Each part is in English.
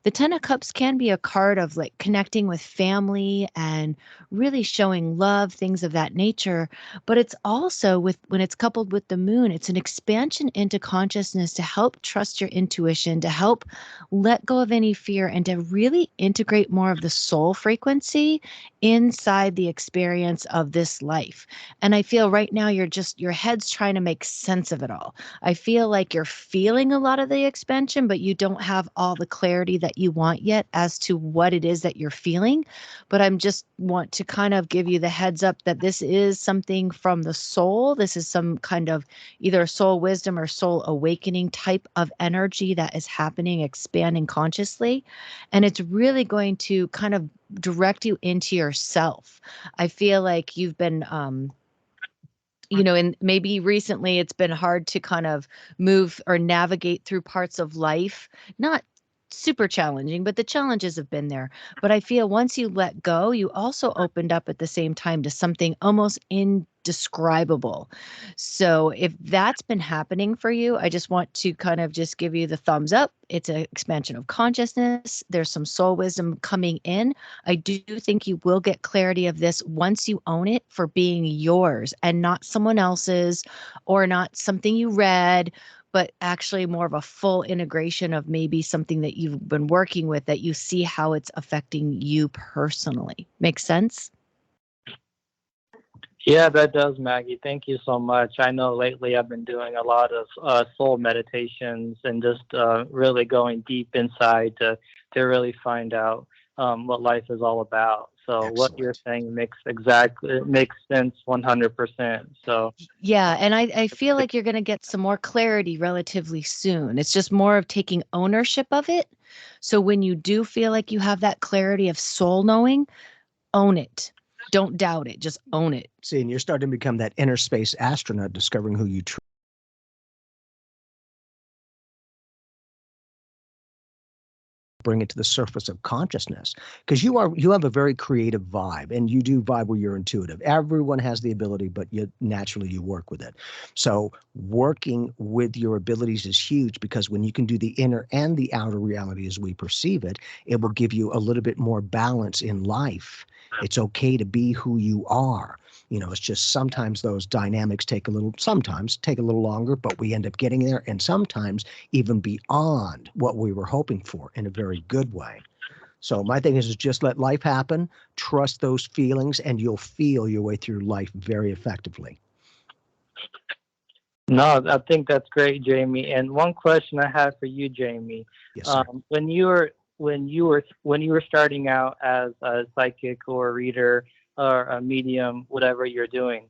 The Ten of Cups can be a card of like connecting with family and really showing love, things of that nature. But it's also with when it's coupled with the moon, it's an expansion into consciousness to help trust your intuition, to help let go of any fear, and to really integrate more of the soul frequency inside the experience of this life. And I feel right now your head's trying to make sense of it all. I feel like you're feeling a lot of the expansion, but you don't have all the clarity that you want yet as to what it is that you're feeling. But I'm just want to kind of give you the heads up that this is something from the soul. This is some kind of either soul wisdom or soul awakening type of energy that is happening, expanding consciously. And it's really going to kind of direct you into yourself. I feel like you've been, and maybe recently it's been hard to kind of move or navigate through parts of life. Not super challenging, but the challenges have been there. But I feel once you let go, you also opened up at the same time to something almost indescribable. So if that's been happening for you, I just want to kind of just give you the thumbs up. It's an expansion of consciousness. There's some soul wisdom coming in. I do think you will get clarity of this once you own it for being yours and not someone else's or not something you read, but actually more of a full integration of maybe something that you've been working with that you see how it's affecting you personally. Makes sense? Yeah, that does, Maggie. Thank you so much. I know lately I've been doing a lot of soul meditations and just really going deep inside to really find out what life is all about. So what you're Excellent. saying makes sense 100%. So Yeah, and I feel like you're going to get some more clarity relatively soon. It's just more of taking ownership of it. So when you do feel like you have that clarity of soul knowing, own it. Don't doubt it. Just own it. See, and you're starting to become that inner space astronaut, discovering who you truly bring it to the surface of consciousness, because you have a very creative vibe, and you do vibe where you're intuitive. Everyone has the ability, but you work with it. So working with your abilities is huge, because when you can do the inner and the outer reality as we perceive it, it will give you a little bit more balance in life. It's okay to be who you are. It's just sometimes those dynamics sometimes take a little longer, but we end up getting there, and sometimes even beyond what we were hoping for in a very good way. So my thing is just let life happen, trust those feelings, and you'll feel your way through life very effectively. no, I think that's great, Jamie. And one question I have for you, Jamie, Yes, sir. when you were starting out as a psychic or a reader or a medium, whatever you're doing,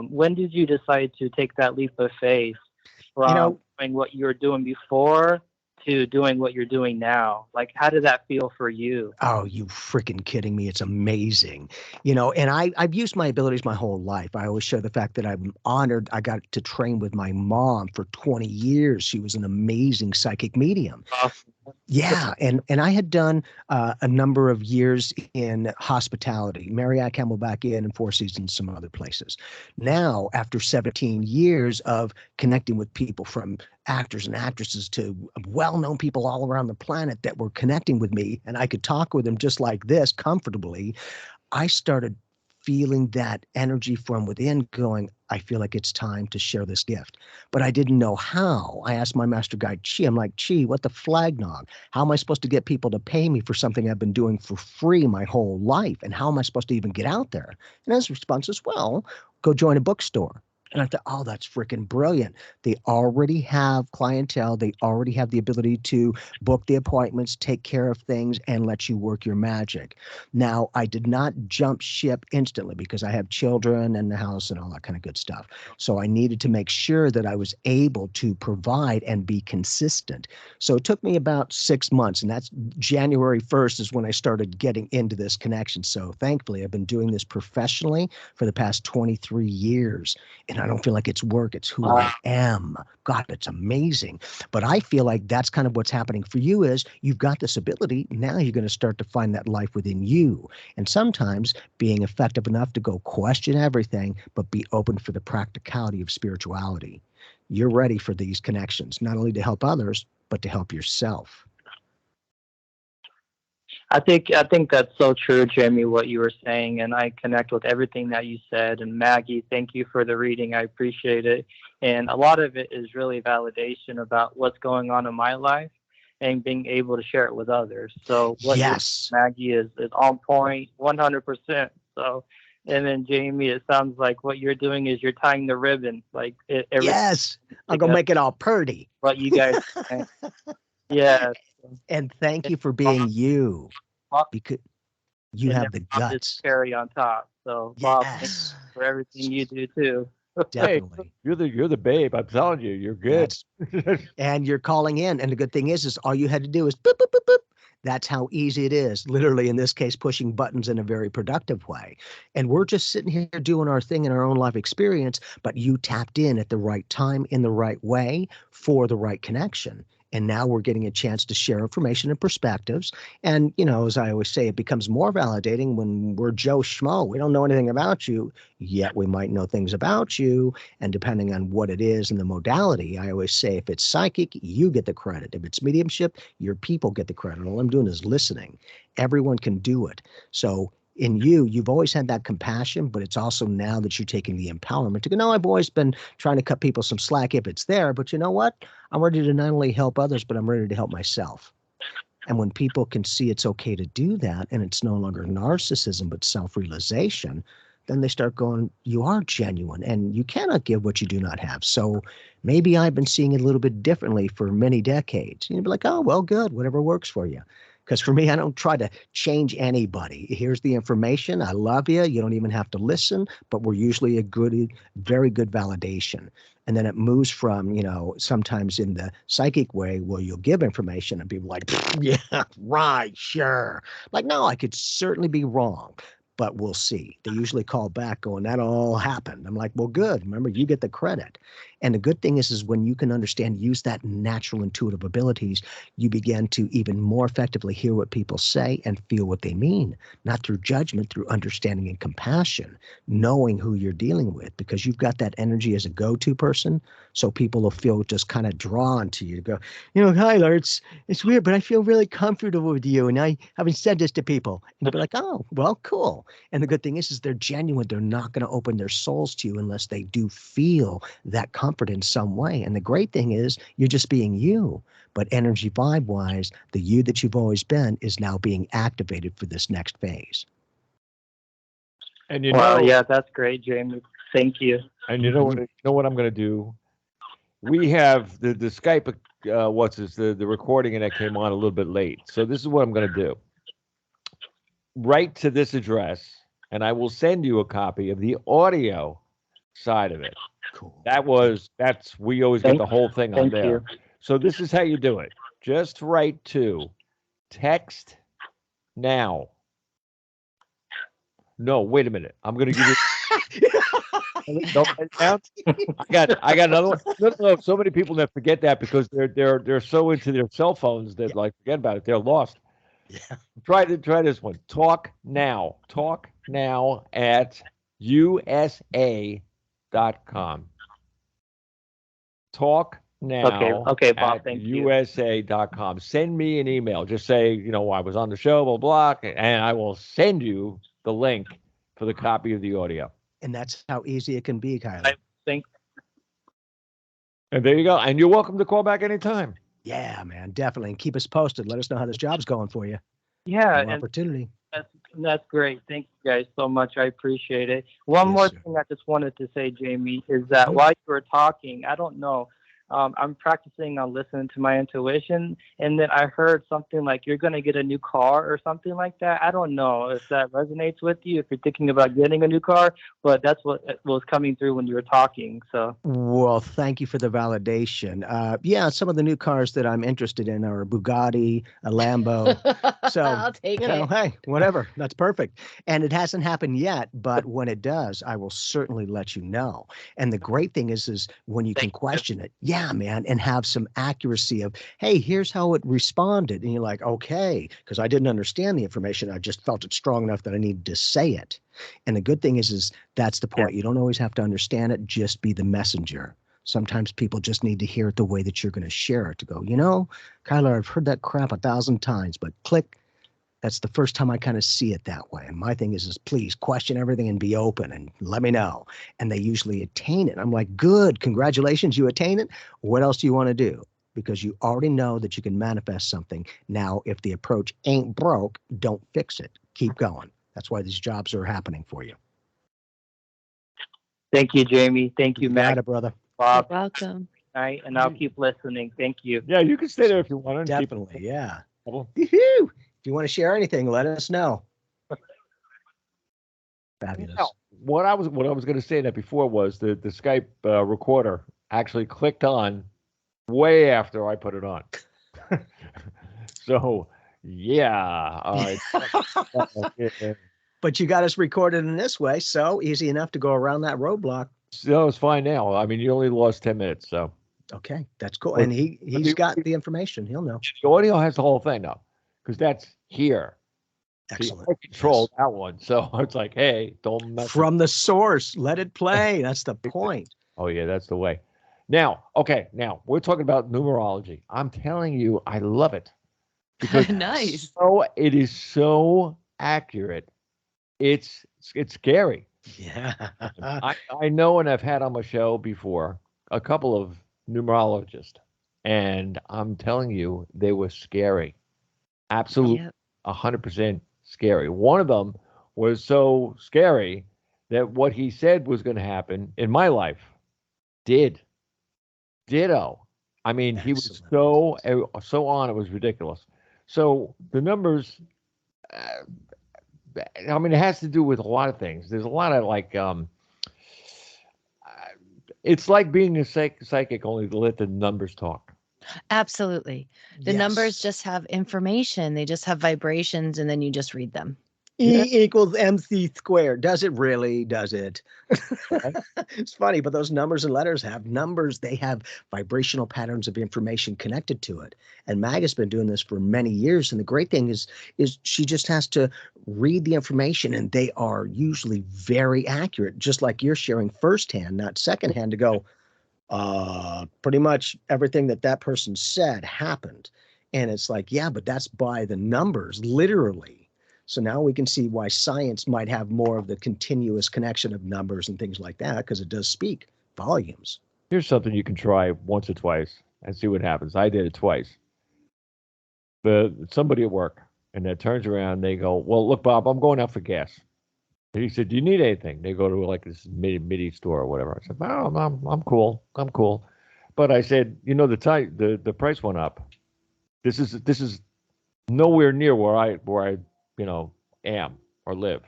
when did you decide to take that leap of faith You from know, doing what you were doing before to doing what you're doing now? Like, how did that feel for you? Oh, you freaking kidding me. It's amazing. And I've used my abilities my whole life. I always share the fact that I'm honored. I got to train with my mom for 20 years. She was an amazing psychic medium. Awesome. Yeah, and I had done a number of years in hospitality, Marriott, Camelback Inn, and Four Seasons, some other places. Now, after 17 years of connecting with people, from actors and actresses to well-known people all around the planet that were connecting with me, and I could talk with them just like this comfortably, I started feeling that energy from within going, I feel like it's time to share this gift. But I didn't know how. I asked my master guide, Chi, I'm like, Chi, what the flag nog? How am I supposed to get people to pay me for something I've been doing for free my whole life? And how am I supposed to even get out there? And his response is, well, go join a bookstore. And I thought, oh, that's freaking brilliant. They already have clientele. They already have the ability to book the appointments, take care of things, and let you work your magic. Now, I did not jump ship instantly because I have children and the house and all that kind of good stuff. So I needed to make sure that I was able to provide and be consistent. So it took me about 6 months, and that's January 1st is when I started getting into this connection. So thankfully, I've been doing this professionally for the past 23 years, and I don't feel like it's work. It's who I am. God, it's amazing. But I feel like that's kind of what's happening for you is you've got this ability. Now you're going to start to find that life within you. And sometimes being effective enough to go question everything, but be open for the practicality of spirituality. You're ready for these connections, not only to help others, but to help yourself. I think that's so true, Jamie, what you were saying, and I connect with everything that you said. And Maggie, thank you for the reading. I appreciate it. And a lot of it is really validation about what's going on in my life and being able to share it with others. So what you're Yes. Maggie is on point 100%. So and then Jamie, it sounds like what you're doing is you're tying the ribbon, like everything Yes. I'm going to together. make it all purdy. What you guys, yeah, And thank and you for being you, because you then have the Bob is guts. cherry on top. So Bob, thank Yes, you for everything you do too. Hey, definitely. you're the babe. I'm telling you, you're good. That's and you're calling in. And the good thing is all you had to do is boop, boop, boop, boop. That's how easy it is. Literally, in this case, pushing buttons in a very productive way. And we're just sitting here doing our thing in our own life experience, but you tapped in at the right time, in the right way, for the right connection. And now we're getting a chance to share information and perspectives. And, as I always say, it becomes more validating when we're Joe Schmo. We don't know anything about you, yet we might know things about you. And depending on what it is and the modality, I always say if it's psychic, you get the credit. If it's mediumship, your people get the credit. All I'm doing is listening. Everyone can do it. So in you, you've always had that compassion, but it's also now that you're taking the empowerment to go, no, I've always been trying to cut people some slack if it's there, but you know what? I'm ready to not only help others, but I'm ready to help myself. And when people can see it's okay to do that, and it's no longer narcissism, but self-realization, then they start going, you are genuine and you cannot give what you do not have. So maybe I've been seeing it a little bit differently for many decades. And you'd be like, oh, well, good, whatever works for you. Because for me, I don't try to change anybody. Here's the information. I love you. You don't even have to listen, but we're usually a good, very good validation. And then it moves from, sometimes in the psychic way where you'll give information and people like, yeah, right, sure. Like, no, I could certainly be wrong, but we'll see. They usually call back going, that all happened. I'm like, well, good. Remember, you get the credit. And the good thing is when you can understand, use that natural intuitive abilities, you begin to even more effectively hear what people say and feel what they mean, not through judgment, through understanding and compassion, knowing who you're dealing with, because you've got that energy as a go-to person. So people will feel just kind of drawn to you to go, Tyler, it's weird, but I feel really comfortable with you. And I haven't said this to people. And you'll be like, oh, well, cool. And the good thing is they're genuine. They're not going to open their souls to you unless they do feel that comfort in some way. And the great thing is you're just being you. But energy vibe wise, the you that you've always been is now being activated for this next phase. And Wow, yeah, that's great, Jamie. Thank you. And you know what I'm going to do? We have the Skype, the recording, and that came on a little bit late. So this is what I'm going to do. Write to this address, and I will send you a copy of the audio side of it. Cool. We always get the whole thing on there. You. So this is how you do it. Just write to text now. No, wait a minute. I'm going to give you. Don't write it down. I got another one. No, so many people that forget that because they're so into their cell phones that forget about it. They're lost. Yeah. Try this one. Talk now at USA.com. Talk now okay, Bob, at thank USA.com. Send me an email. Just say, I was on the show, blah, blah, and I will send you the link for the copy of the audio. And that's how easy it can be, Kylie. I think. And there you go. And you're welcome to call back anytime. Yeah, man, definitely. And keep us posted. Let us know how this job's going for you. Yeah, no opportunity. That's great. Thank you guys so much. I appreciate it. One more thing I just wanted to say, Jamie, is that while you were talking, I don't know, I'm practicing on listening to my intuition, and then I heard something like you're going to get a new car or something like that. I don't know if that resonates with you, if you're thinking about getting a new car, but that's what was coming through when you were talking. So, well, thank you for the validation. Yeah, some of the new cars that I'm interested in are a Bugatti, a Lambo. So I'll take it. Hey, whatever. That's perfect. And it hasn't happened yet, but when it does, I will certainly let you know. And the great thing is when you can question it. Yeah, man, and have some accuracy of, hey, here's how it responded. And you're like, okay, because I didn't understand the information. I just felt it strong enough that I needed to say it. And the good thing is that's the point. You don't always have to understand it. Just be the messenger. Sometimes people just need to hear it the way that you're going to share it, to go, Kyler, I've heard that crap 1,000 times, but click, That's the first time I kind of see it that way. And my thing is please question everything and be open and let me know. And they usually attain it. I'm like, good, congratulations, you attain it. What else do you want to do? Because you already know that you can manifest something. Now, if the approach ain't broke, don't fix it. Keep going. That's why these jobs are happening for you. Thank you, Jamie. Thank you, You got Maggie, it, brother. Bob. You're welcome. Night, and I'll keep listening. Thank you. Yeah, you can stay there if you want. And Definitely, yeah. Woohoo. If you want to share anything, let us know. Fabulous. Now, what I was going to say that before was the Skype recorder actually clicked on way after I put it on. So yeah, But you got us recorded in this way, so easy enough to go around that roadblock. so it's fine now. I mean, you only lost 10 minutes, so Okay, that's cool. Well, And he's got the information. He'll know. the audio has the whole thing now because that's here. Excellent. I control that one, so it's like, hey, don't mess From the source, let it play. That's the point. Oh yeah, that's the way. Now, okay, now we're talking about numerology. I'm telling you, I love it because Nice. it is so accurate. It's scary. Yeah. I know, and I've had on my show before a couple of numerologists, and I'm telling you, they were scary. Absolutely, Yep. 100% scary. One of them was so scary that what he said was going to happen in my life did. Ditto. I mean, he was so on, it was ridiculous. So the numbers, I mean, it has to do with a lot of things. There's a lot of like, it's like being a psychic, only to let the numbers talk. Absolutely. The numbers just have information. They just have vibrations, and then you just read them. E equals MC squared. Does it really? Does it? It's funny, but those numbers and letters have numbers. They have vibrational patterns of information connected to it. And Mag has been doing this for many years. And the great thing is she just has to read the information, and they are usually very accurate, just like you're sharing firsthand, not secondhand, to go, pretty much everything that person said happened. And it's like, yeah, but that's by the numbers, literally. So now we can see why science might have more of the continuous connection of numbers and things like that, because it does speak volumes. Here's something you can try once or twice and see what happens. I did it twice. But somebody at work, and that turns around, they go, well, look, Bob, I'm going out for gas. And he said, do you need anything? They go to like this midi store or whatever. I said, no, I'm cool. I'm cool. But I said, you know, the price went up. This is nowhere near where I am or live.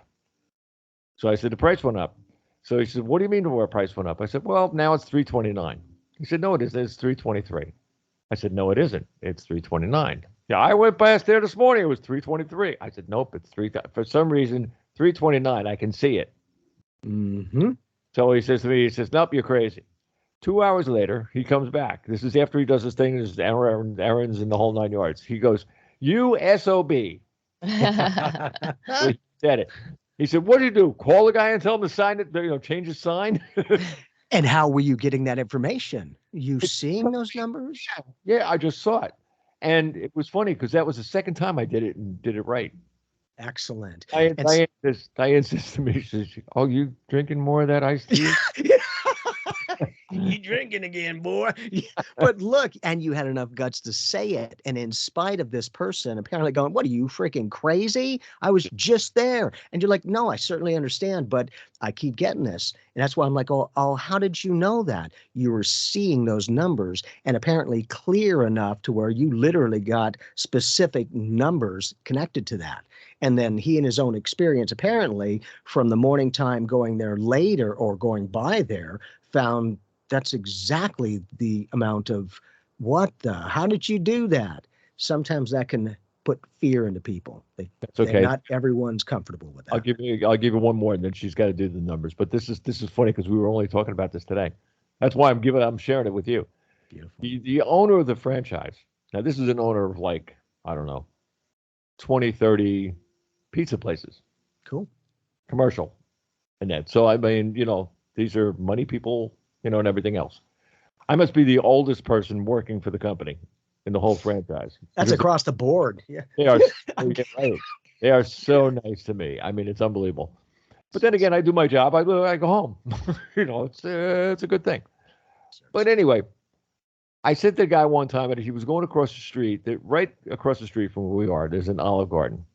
So I said, the price went up. So he said, what do you mean where price went up? I said, well, now it's $3.29. He said, no, it isn't. It's $3.23. I said, no, it isn't. It's $3.29. Yeah, I went past there this morning. It was $3.23. I said, nope, it's for some reason, $3.29. I can see it. Mm-hmm. So he says to me, nope, you're crazy. 2 hours later, he comes back. This is after he does his thing, his errands and the whole 9 yards. He goes, you SOB. He said it. He said, what do you do? Call the guy and tell him to sign it, change his sign? And how were you getting that information? You seeing those numbers? Yeah, I just saw it. And it was funny because that was the second time I did it and did it right. Excellent. Diane says to me, she says, oh, you drinking more of that iced tea? You drinking again, boy. But look, and you had enough guts to say it. And in spite of this person apparently going, what are you, freaking crazy? I was just there. And you're like, no, I certainly understand, but I keep getting this. And that's why I'm like, oh, how did you know that? You were seeing those numbers, and apparently clear enough to where you literally got specific numbers connected to that. And then he, in his own experience, apparently from the morning time going there later or going by there, found that's exactly the amount of how did you do that? Sometimes that can put fear into people. That's okay. Not everyone's comfortable with that. I'll give you one more, and then she's got to do the numbers. But this is funny because we were only talking about this today. That's why I'm sharing it with you. Beautiful. The owner of the franchise. Now this is an owner of like, I don't know, 20, 30 pizza places. Cool. Commercial. And that. So I mean, these are money people, and everything else. I must be the oldest person working for the company in the whole franchise. That's across the board. Yeah. They are. Right. They are so nice to me. I mean, it's unbelievable. But then again, I do my job. I go home. It's a good thing. But anyway, I said to the guy one time, and he was going across the street. Right across the street from where we are, there's an Olive Garden.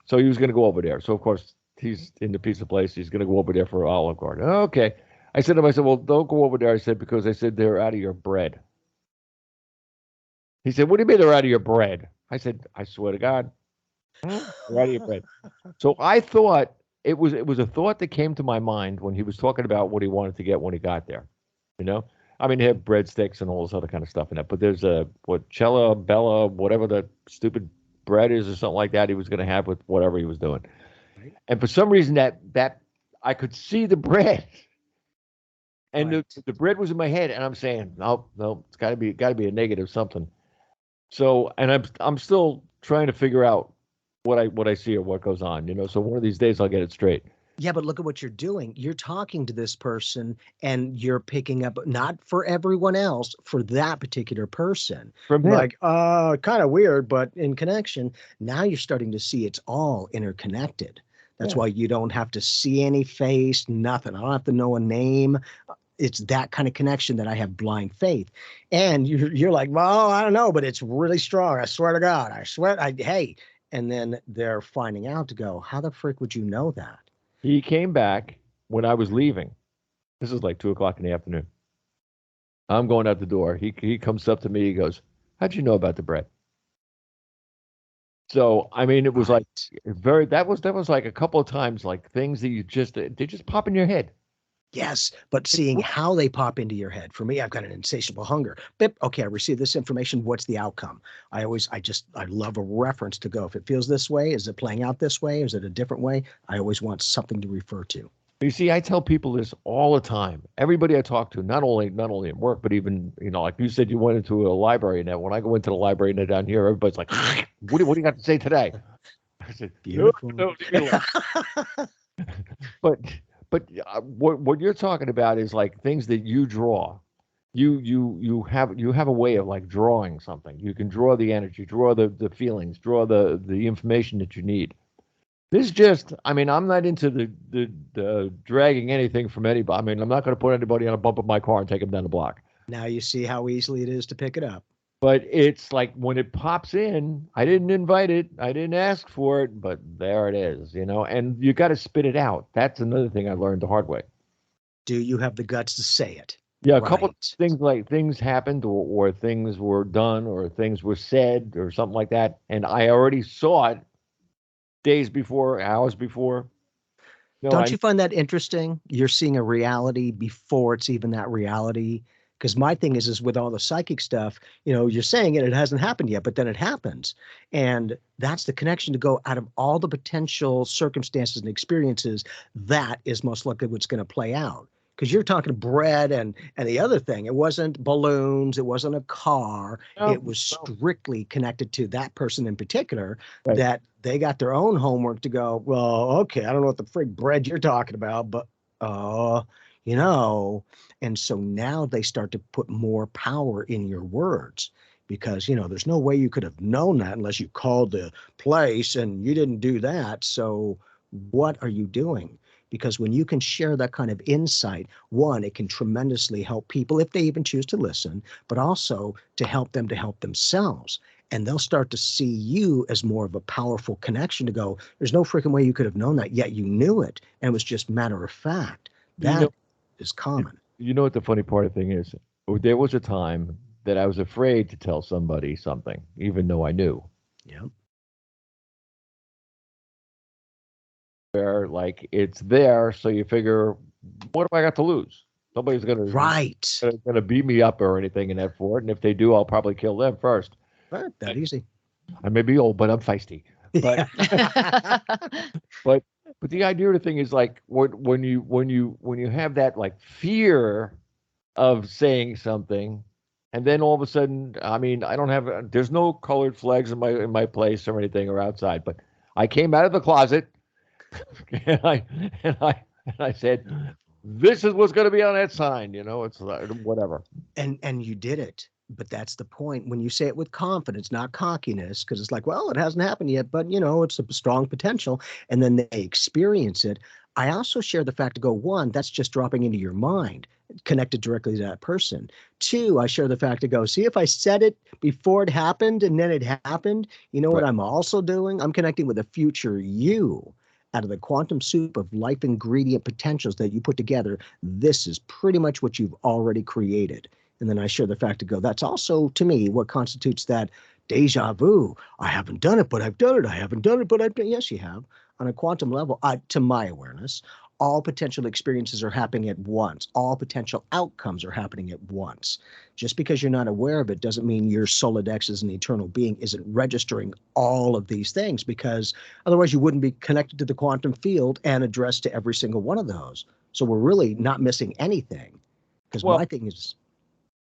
So he was going to go over there. So of course he's in the pizza place. He's going to go over there for Olive Garden. Okay. I said to him, I said, well, don't go over there. I said, because I said they're out of your bread. He said, what do you mean they're out of your bread? I said, I swear to God, they're out of your bread. So I thought it was a thought that came to my mind when he was talking about what he wanted to get when he got there. You know, I mean, they have breadsticks and all this other kind of stuff in it, but there's Cella, Bella, whatever the stupid bread is or something like that he was going to have with whatever he was doing. Right. And for some reason that I could see the bread. And right. the bread was in my head, and I'm saying, no, it's got to be a negative something. So, and I'm still trying to figure out what I see or what goes on, So one of these days I'll get it straight. Yeah, but look at what you're doing. You're talking to this person, and you're picking up not for everyone else, for that particular person. From him. Like, kind of weird, but in connection. Now you're starting to see it's all interconnected. That's why you don't have to see any face, nothing. I don't have to know a name. It's that kind of connection that I have blind faith. And you're like, well, I don't know, but it's really strong. I swear to God. Hey. And then they're finding out to go, how the frick would you know that? He came back when I was leaving. This is like 2:00 in the afternoon. I'm going out the door. He comes up to me. He goes, how'd you know about the bread? So, I mean, it was like that was like a couple of times, like things that they just pop in your head. Yes, but seeing how they pop into your head. For me, I've got an insatiable hunger. Bip, okay, I received this information. What's the outcome? I love a reference to go. If it feels this way, is it playing out this way? Is it a different way? I always want something to refer to. You see, I tell people this all the time. Everybody I talk to, not only in work, but even, like you said, you went into a library net. When I go into the library net down here, everybody's like, what do you got to say today? I said, beautiful. No. But what you're talking about is like things that you draw. You have a way of like drawing something. You can draw the energy, draw the feelings, draw the information that you need. This I'm not into the dragging anything from anybody. I mean, I'm not going to put anybody on a bump of my car and take them down the block. Now you see how easily it is to pick it up. But it's like when it pops in, I didn't invite it. I didn't ask for it, but there it is, and you got to spit it out. That's another thing I learned the hard way. Do you have the guts to say it? Yeah, a couple of things, like things happened or things were done or things were said or something like that. And I already saw it days before, hours before. Don't you find that interesting? You're seeing a reality before it's even that reality. Because my thing is with all the psychic stuff, you're saying it hasn't happened yet, but then it happens. And that's the connection to go out of all the potential circumstances and experiences. That is most likely what's going to play out. Because you're talking bread and the other thing. It wasn't balloons. It wasn't a car. It was strictly connected to that person in particular, right, that they got their own homework to go, well, okay, I don't know what the frig bread you're talking about, but, and so now they start to put more power in your words because, there's no way you could have known that unless you called the place and you didn't do that. So what are you doing? Because when you can share that kind of insight, one, it can tremendously help people if they even choose to listen, but also to help them to help themselves. And they'll start to see you as more of a powerful connection to go, there's no freaking way you could have known that, yet you knew it. And it was just matter of fact. That is common. You know what the funny part of the thing is? There was a time that I was afraid to tell somebody something, even though I knew. Yeah. Where like it's there, so you figure, what have I got to lose? Nobody's gonna beat me up or anything in that fort, and if they do, I'll probably kill them first. Right, that easy. I may be old, but I'm feisty. But but the idea of the thing is like when you have that like fear of saying something, and then all of a sudden, I mean, there's no colored flags in my place or anything or outside, but I came out of the closet and I said, this is what's going to be on that sign, it's whatever. And you did it. But that's the point. When you say it with confidence, not cockiness, because it's like, well, it hasn't happened yet, but you know, it's a strong potential. And then they experience it. I also share the fact to go, one, that's just dropping into your mind, connected directly to that person. Two, I share the fact to go, see, if I said it before it happened and then it happened, you know what Right. I'm also doing? I'm connecting with a future you. Out of the quantum soup of life ingredient potentials that you put together, this is pretty much what you've already created. And then I share the fact to go, that's also to me what constitutes that deja vu. I haven't done it, but I've done it. I haven't done it, but I've done it. Yes, you have. On a quantum level, to my awareness, all potential experiences are happening at once. All potential outcomes are happening at once. Just because you're not aware of it doesn't mean your Solidex as an eternal being isn't registering all of these things, because otherwise you wouldn't be connected to the quantum field and addressed to every single one of those. So we're really not missing anything. Because Well, my thing is,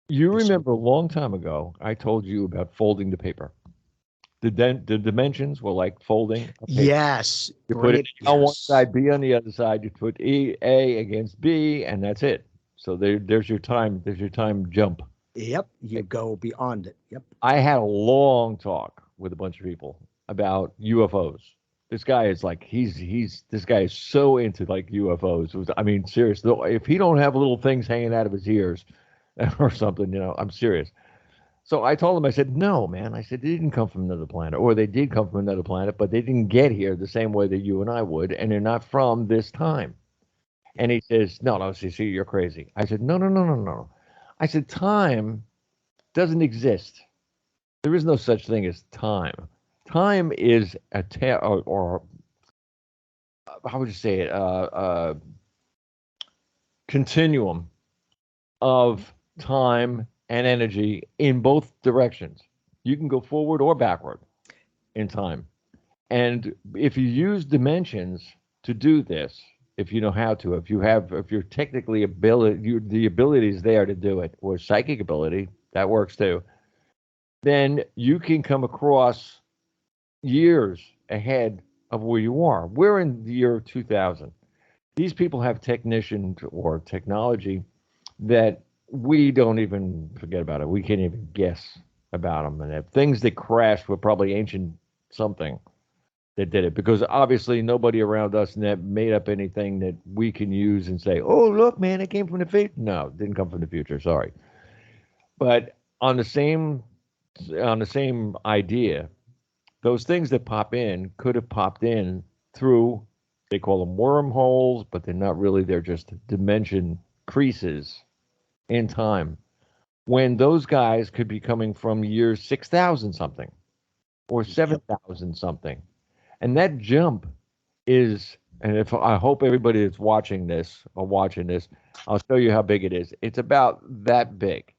you yes, sir. remember a long time ago, I told you about folding the paper. The dimensions were like folding a paper. Yes, You put bring A it. on one Yes. side, B on the other side. You put A against B, and that's it. So there's your time. There's your time jump. Yep. You go beyond it. Yep. I had a long talk with a bunch of people about UFOs. This guy is like this guy is so into like UFOs. I mean, serious. If he don't have little things hanging out of his ears or something, I'm serious. So I told him, I said, no, man. I said, they didn't come from another planet, or they did come from another planet, but they didn't get here the same way that you and I would, and they're not from this time. And he says, no, no, see, you're crazy. I said, no, no, no, no, no. I said, time doesn't exist. There is no such thing as time. Time is or how would you say it? Continuum of time and energy in both directions. You can go forward or backward in time. And if you use dimensions to do this, if you know how to, if you're technically the ability is there to do it, or psychic ability, that works too, then you can come across years ahead of where you are. We're in the year 2000. These people have technicians or technology that we don't even forget about it. We can't even guess about them. And if things that crashed were probably ancient something that did it, because obviously nobody around us that made up anything that we can use and say, "Oh, look, man, it came from the future." No, it didn't come from the future. Sorry, but on the same idea, those things that pop in could have popped in through, they call them wormholes, but they're not really. They're just dimension creases in time. When those guys could be coming from year 6,000 something or Yep. 7,000 something. And that jump is, and if I hope everybody that's watching this, I'll show you how big it is. It's about that big.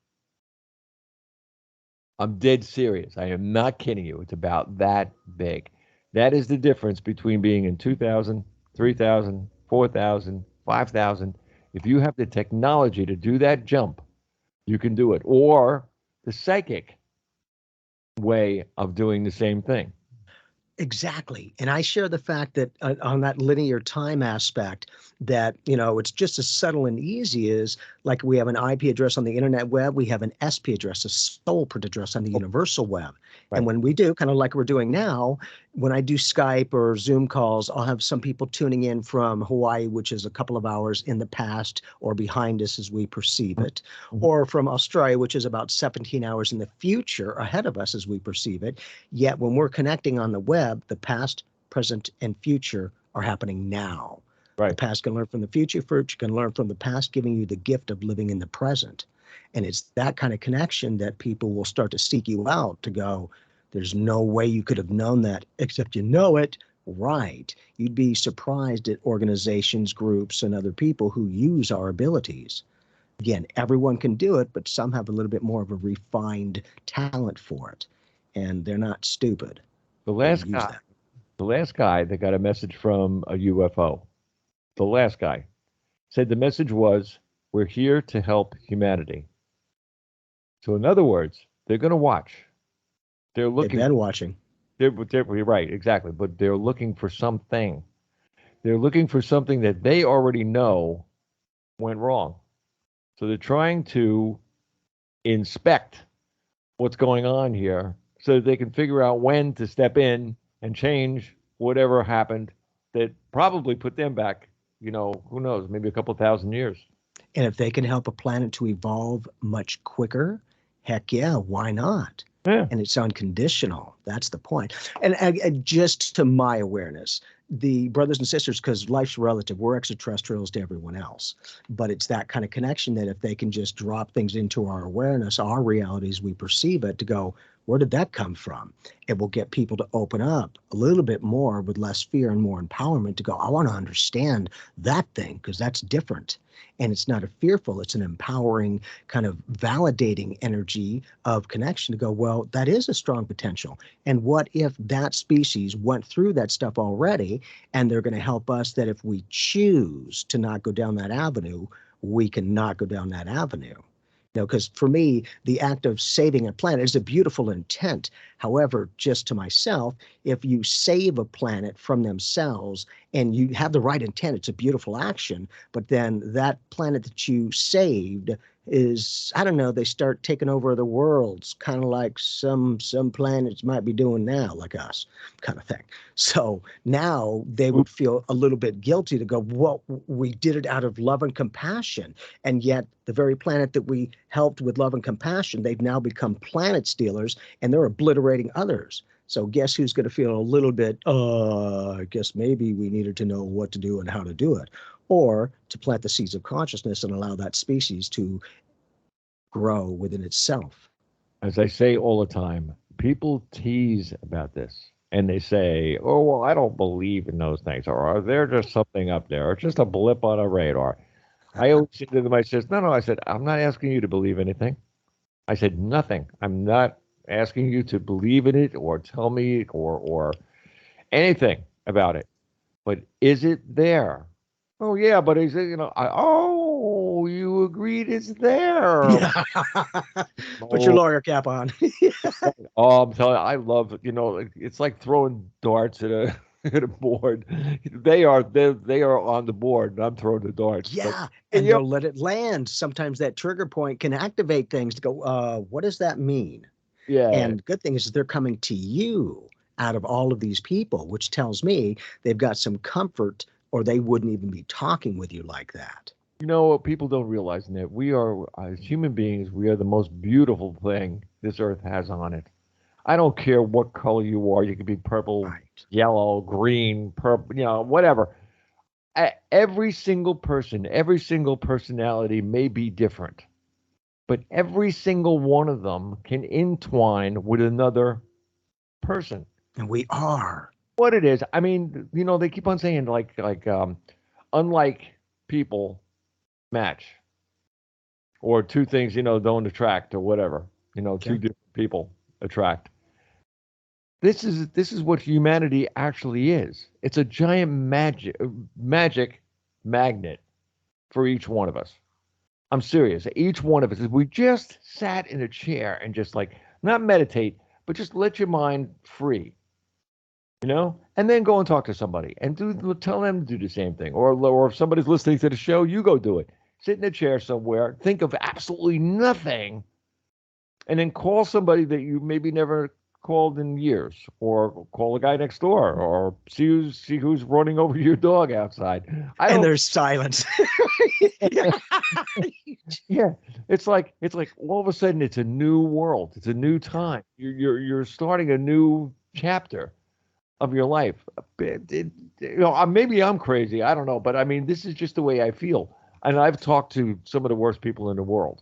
I'm dead serious. I am not kidding you. It's about that big. That is the difference between being in 2,000, 3,000, 4,000, 5,000. If you have the technology to do that jump, you can do it. Or the psychic way of doing the same thing. Exactly. And I share the fact that on that linear time aspect, that, it's just as subtle and easy as like we have an IP address on the internet web, we have an SP address, a soul print address on the universal web. And Right. when we do, kind of like we're doing now, when I do Skype or Zoom calls, I'll have some people tuning in from Hawaii, which is a couple of hours in the past or behind us as we perceive it, Mhm. or from Australia, which is about 17 hours in the future ahead of us as we perceive it. Yet when we're connecting on the web, the past, present, and future are happening now. The Right. past can learn from the future can learn from the past, giving you the gift of living in the present. And it's that kind of connection that people will start to seek you out to go, there's no way you could have known that except you know it. Right. You'd be surprised at organizations, groups, and other people who use our abilities. Again, everyone can do it, but some have a little bit more of a refined talent for it. And they're not stupid. The They last use guy, that. the last guy that got a message from a UFO, the last guy said the message was, "We're here to help humanity." So in other words, they're going to watch. They're They've looking. been watching. They're right, exactly. But they're looking for something. They're looking for something that they already know went wrong. So they're trying to inspect what's going on here so that they can figure out when to step in and change whatever happened that probably put them back, who knows, maybe a couple thousand years. And if they can help a planet to evolve much quicker, heck yeah, why not? Yeah. And it's unconditional. That's the point. And just to my awareness, the brothers and sisters, because life's relative, we're extraterrestrials to everyone else. But it's that kind of connection that if they can just drop things into our awareness, our realities, we perceive it, to go, where did that come from? It will get people to open up a little bit more with less fear and more empowerment to go, I want to understand that thing because that's different. And it's not a fearful, it's an empowering kind of validating energy of connection to go, well, that is a strong potential. And what if that species went through that stuff already, and they're going to help us that if we choose to not go down that avenue, we can not go down that avenue. Because for me, the act of saving a planet is a beautiful intent. However, just to myself, if you save a planet from themselves and you have the right intent, it's a beautiful action. But then that planet that you saved is, I don't know, they start taking over the worlds, kind of like some planets might be doing now, like us, kind of thing. So now they would feel a little bit guilty to go, well, we did it out of love and compassion. And yet the very planet that we helped with love and compassion, they've now become planet stealers, and they're obliterating others. So guess who's going to feel a little bit, I guess maybe we needed to know what to do and how to do it, or to plant the seeds of consciousness and allow that species to grow within itself. As I say all the time, people tease about this and they say, oh, well, I don't believe in those things, or they're just something up there, or just a blip on a radar. I always say to them, I said, no, I said, I'm not asking you to believe anything. I said, nothing. I'm not asking you to believe in it or tell me or anything about it. But is it there? Oh, yeah, but he said, oh, you agreed it's there. Put your lawyer cap on. Oh, I'm telling you, I love, it's like throwing darts at a at a board. They are on the board, and I'm throwing the darts. Yeah, But, and they'll let it land. Sometimes that trigger point can activate things to go, what does that mean? yeah. And good thing is they're coming to you out of all of these people, which tells me they've got some comfort, or they wouldn't even be talking with you like that. What people don't realize, Ned, we are, as human beings, we are the most beautiful thing this earth has on it. I don't care what color you are. You could be purple, Right. yellow, green, purple, whatever. Every single person, every single personality may be different, but every single one of them can entwine with another person. And we are. What it is, I mean, they keep on saying unlike people match, or two things, don't attract, or whatever, two different people attract. This is what humanity actually is. It's a giant magic magnet for each one of us. I'm serious. Each one of us, if we just sat in a chair and just not meditate, but just let your mind free, and then go and talk to somebody and tell them to do the same thing. Or if somebody's listening to the show, you go do it. Sit in a chair somewhere, think of absolutely nothing, and then call somebody that you maybe never called in years, or call a guy next door, or see who's running over your dog outside. And there's silence. Yeah, it's like all of a sudden it's a new world. It's a new time. You're starting a new chapter of your life. Maybe I'm crazy. I don't know, but I mean, this is just the way I feel. And I've talked to some of the worst people in the world.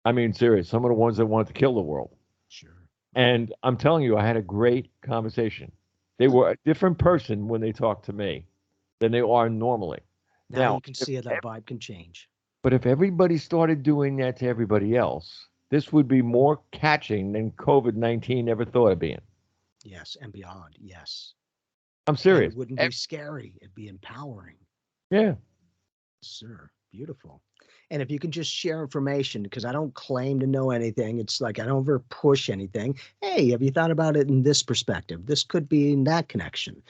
I mean, serious. Some of the ones that wanted to kill the world. Sure. And I'm telling you, I had a great conversation. They were a different person when they talked to me than they are normally. Now you can see how that vibe can change. But if everybody started doing that to everybody else, this would be more catching than COVID-19 ever thought of being. Yes, and beyond. Yes. I'm serious. And it wouldn't be scary. It'd be empowering. Yeah. Sir, beautiful. And if you can just share information, because I don't claim to know anything, it's like I don't ever push anything. Hey, have you thought about it in this perspective? This could be in that connection.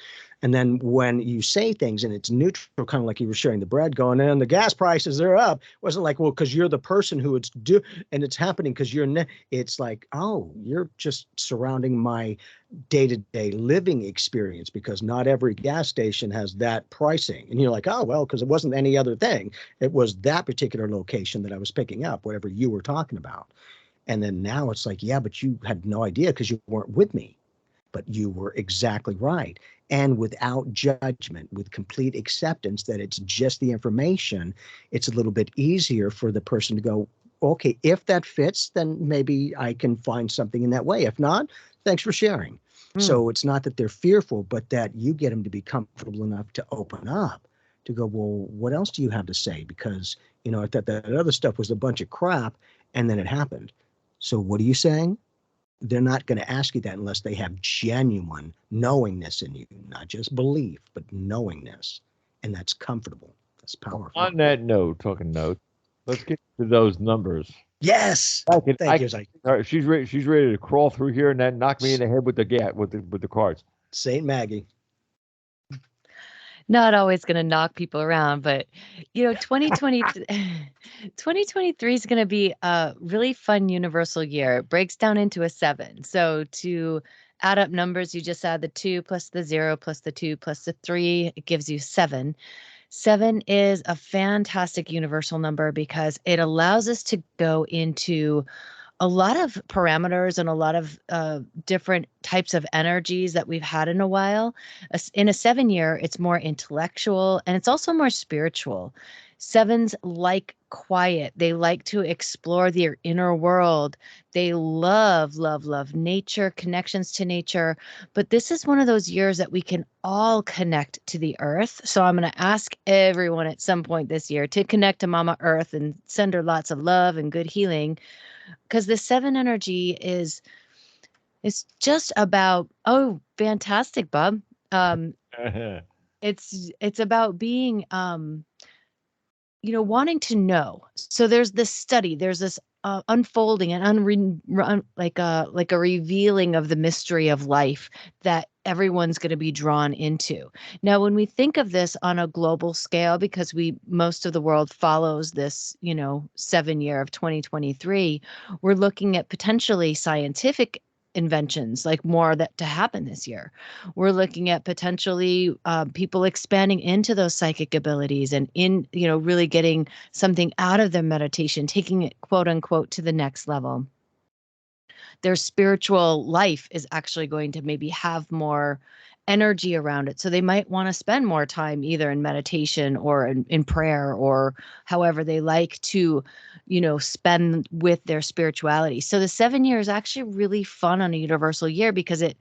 And then when you say things and it's neutral, kind of like you were sharing the bread going in, the gas prices are up. It wasn't like, well, because you're the person who it's due and it's happening because it's like, oh, you're just surrounding my day-to-day living experience because not every gas station has that pricing. And you're like, oh, well, because it wasn't any other thing. It was that particular location that I was picking up, whatever you were talking about. And then now it's like, yeah, but you had no idea because you weren't with me. But you were exactly right. And without judgment, with complete acceptance that it's just the information, it's a little bit easier for the person to go, okay, if that fits, then maybe I can find something in that way. If not, thanks for sharing. So it's not that they're fearful, but that you get them to be comfortable enough to open up, to go, well, what else do you have to say? Because, I thought that other stuff was a bunch of crap, and then it happened. So what are you saying? They're not going to ask you that unless they have genuine knowingness in you, not just belief, but knowingness. And that's comfortable. That's powerful. On that note, talking note, let's get to those numbers. Yes. Thank you. She's ready. She's ready to crawl through here and then knock me in the head with the cards. Saint Maggie. Not always going to knock people around, but 2020, 2023 is going to be a really fun universal year. It breaks down into a 7. So to add up numbers, you just add the 2 plus the 0 plus the 2 plus the 3. It gives you 7. 7 is a fantastic universal number because it allows us to go into a lot of parameters and a lot of different types of energies that we've had in a while. In a 7-year, it's more intellectual and it's also more spiritual. 7s like quiet. They like to explore their inner world. They love, love, love nature, connections to nature. But this is one of those years that we can all connect to the earth. So I'm going to ask everyone at some point this year to connect to Mama Earth and send her lots of love and good healing. Because the 7 energy is just about, oh, fantastic, Bob. It's about being wanting to know. So there's this study, there's this unfolding and like a revealing of the mystery of life that everyone's going to be drawn into. Now, when we think of this on a global scale, because most of the world follows this, 7-year of 2023, we're looking at potentially scientific inventions, like more that to happen this year. We're looking at potentially people expanding into those psychic abilities and really getting something out of their meditation, taking it quote unquote to the next level. Their spiritual life is actually going to maybe have more energy around it. So they might want to spend more time either in meditation or in prayer or however they like to, spend with their spirituality. So the 7-year is actually really fun on a universal year because it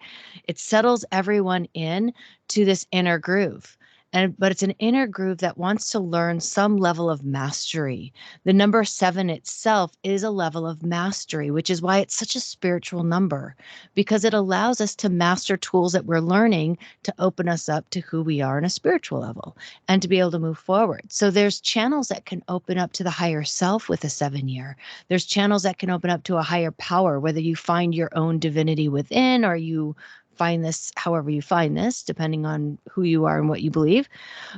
settles everyone in to this inner groove. But it's an inner groove that wants to learn some level of mastery. The number 7 itself is a level of mastery, which is why it's such a spiritual number, because it allows us to master tools that we're learning to open us up to who we are on a spiritual level and to be able to move forward. So there's channels that can open up to the higher self with a 7-year. There's channels that can open up to a higher power, whether you find your own divinity within or you find this however you find this, depending on who you are and what you believe.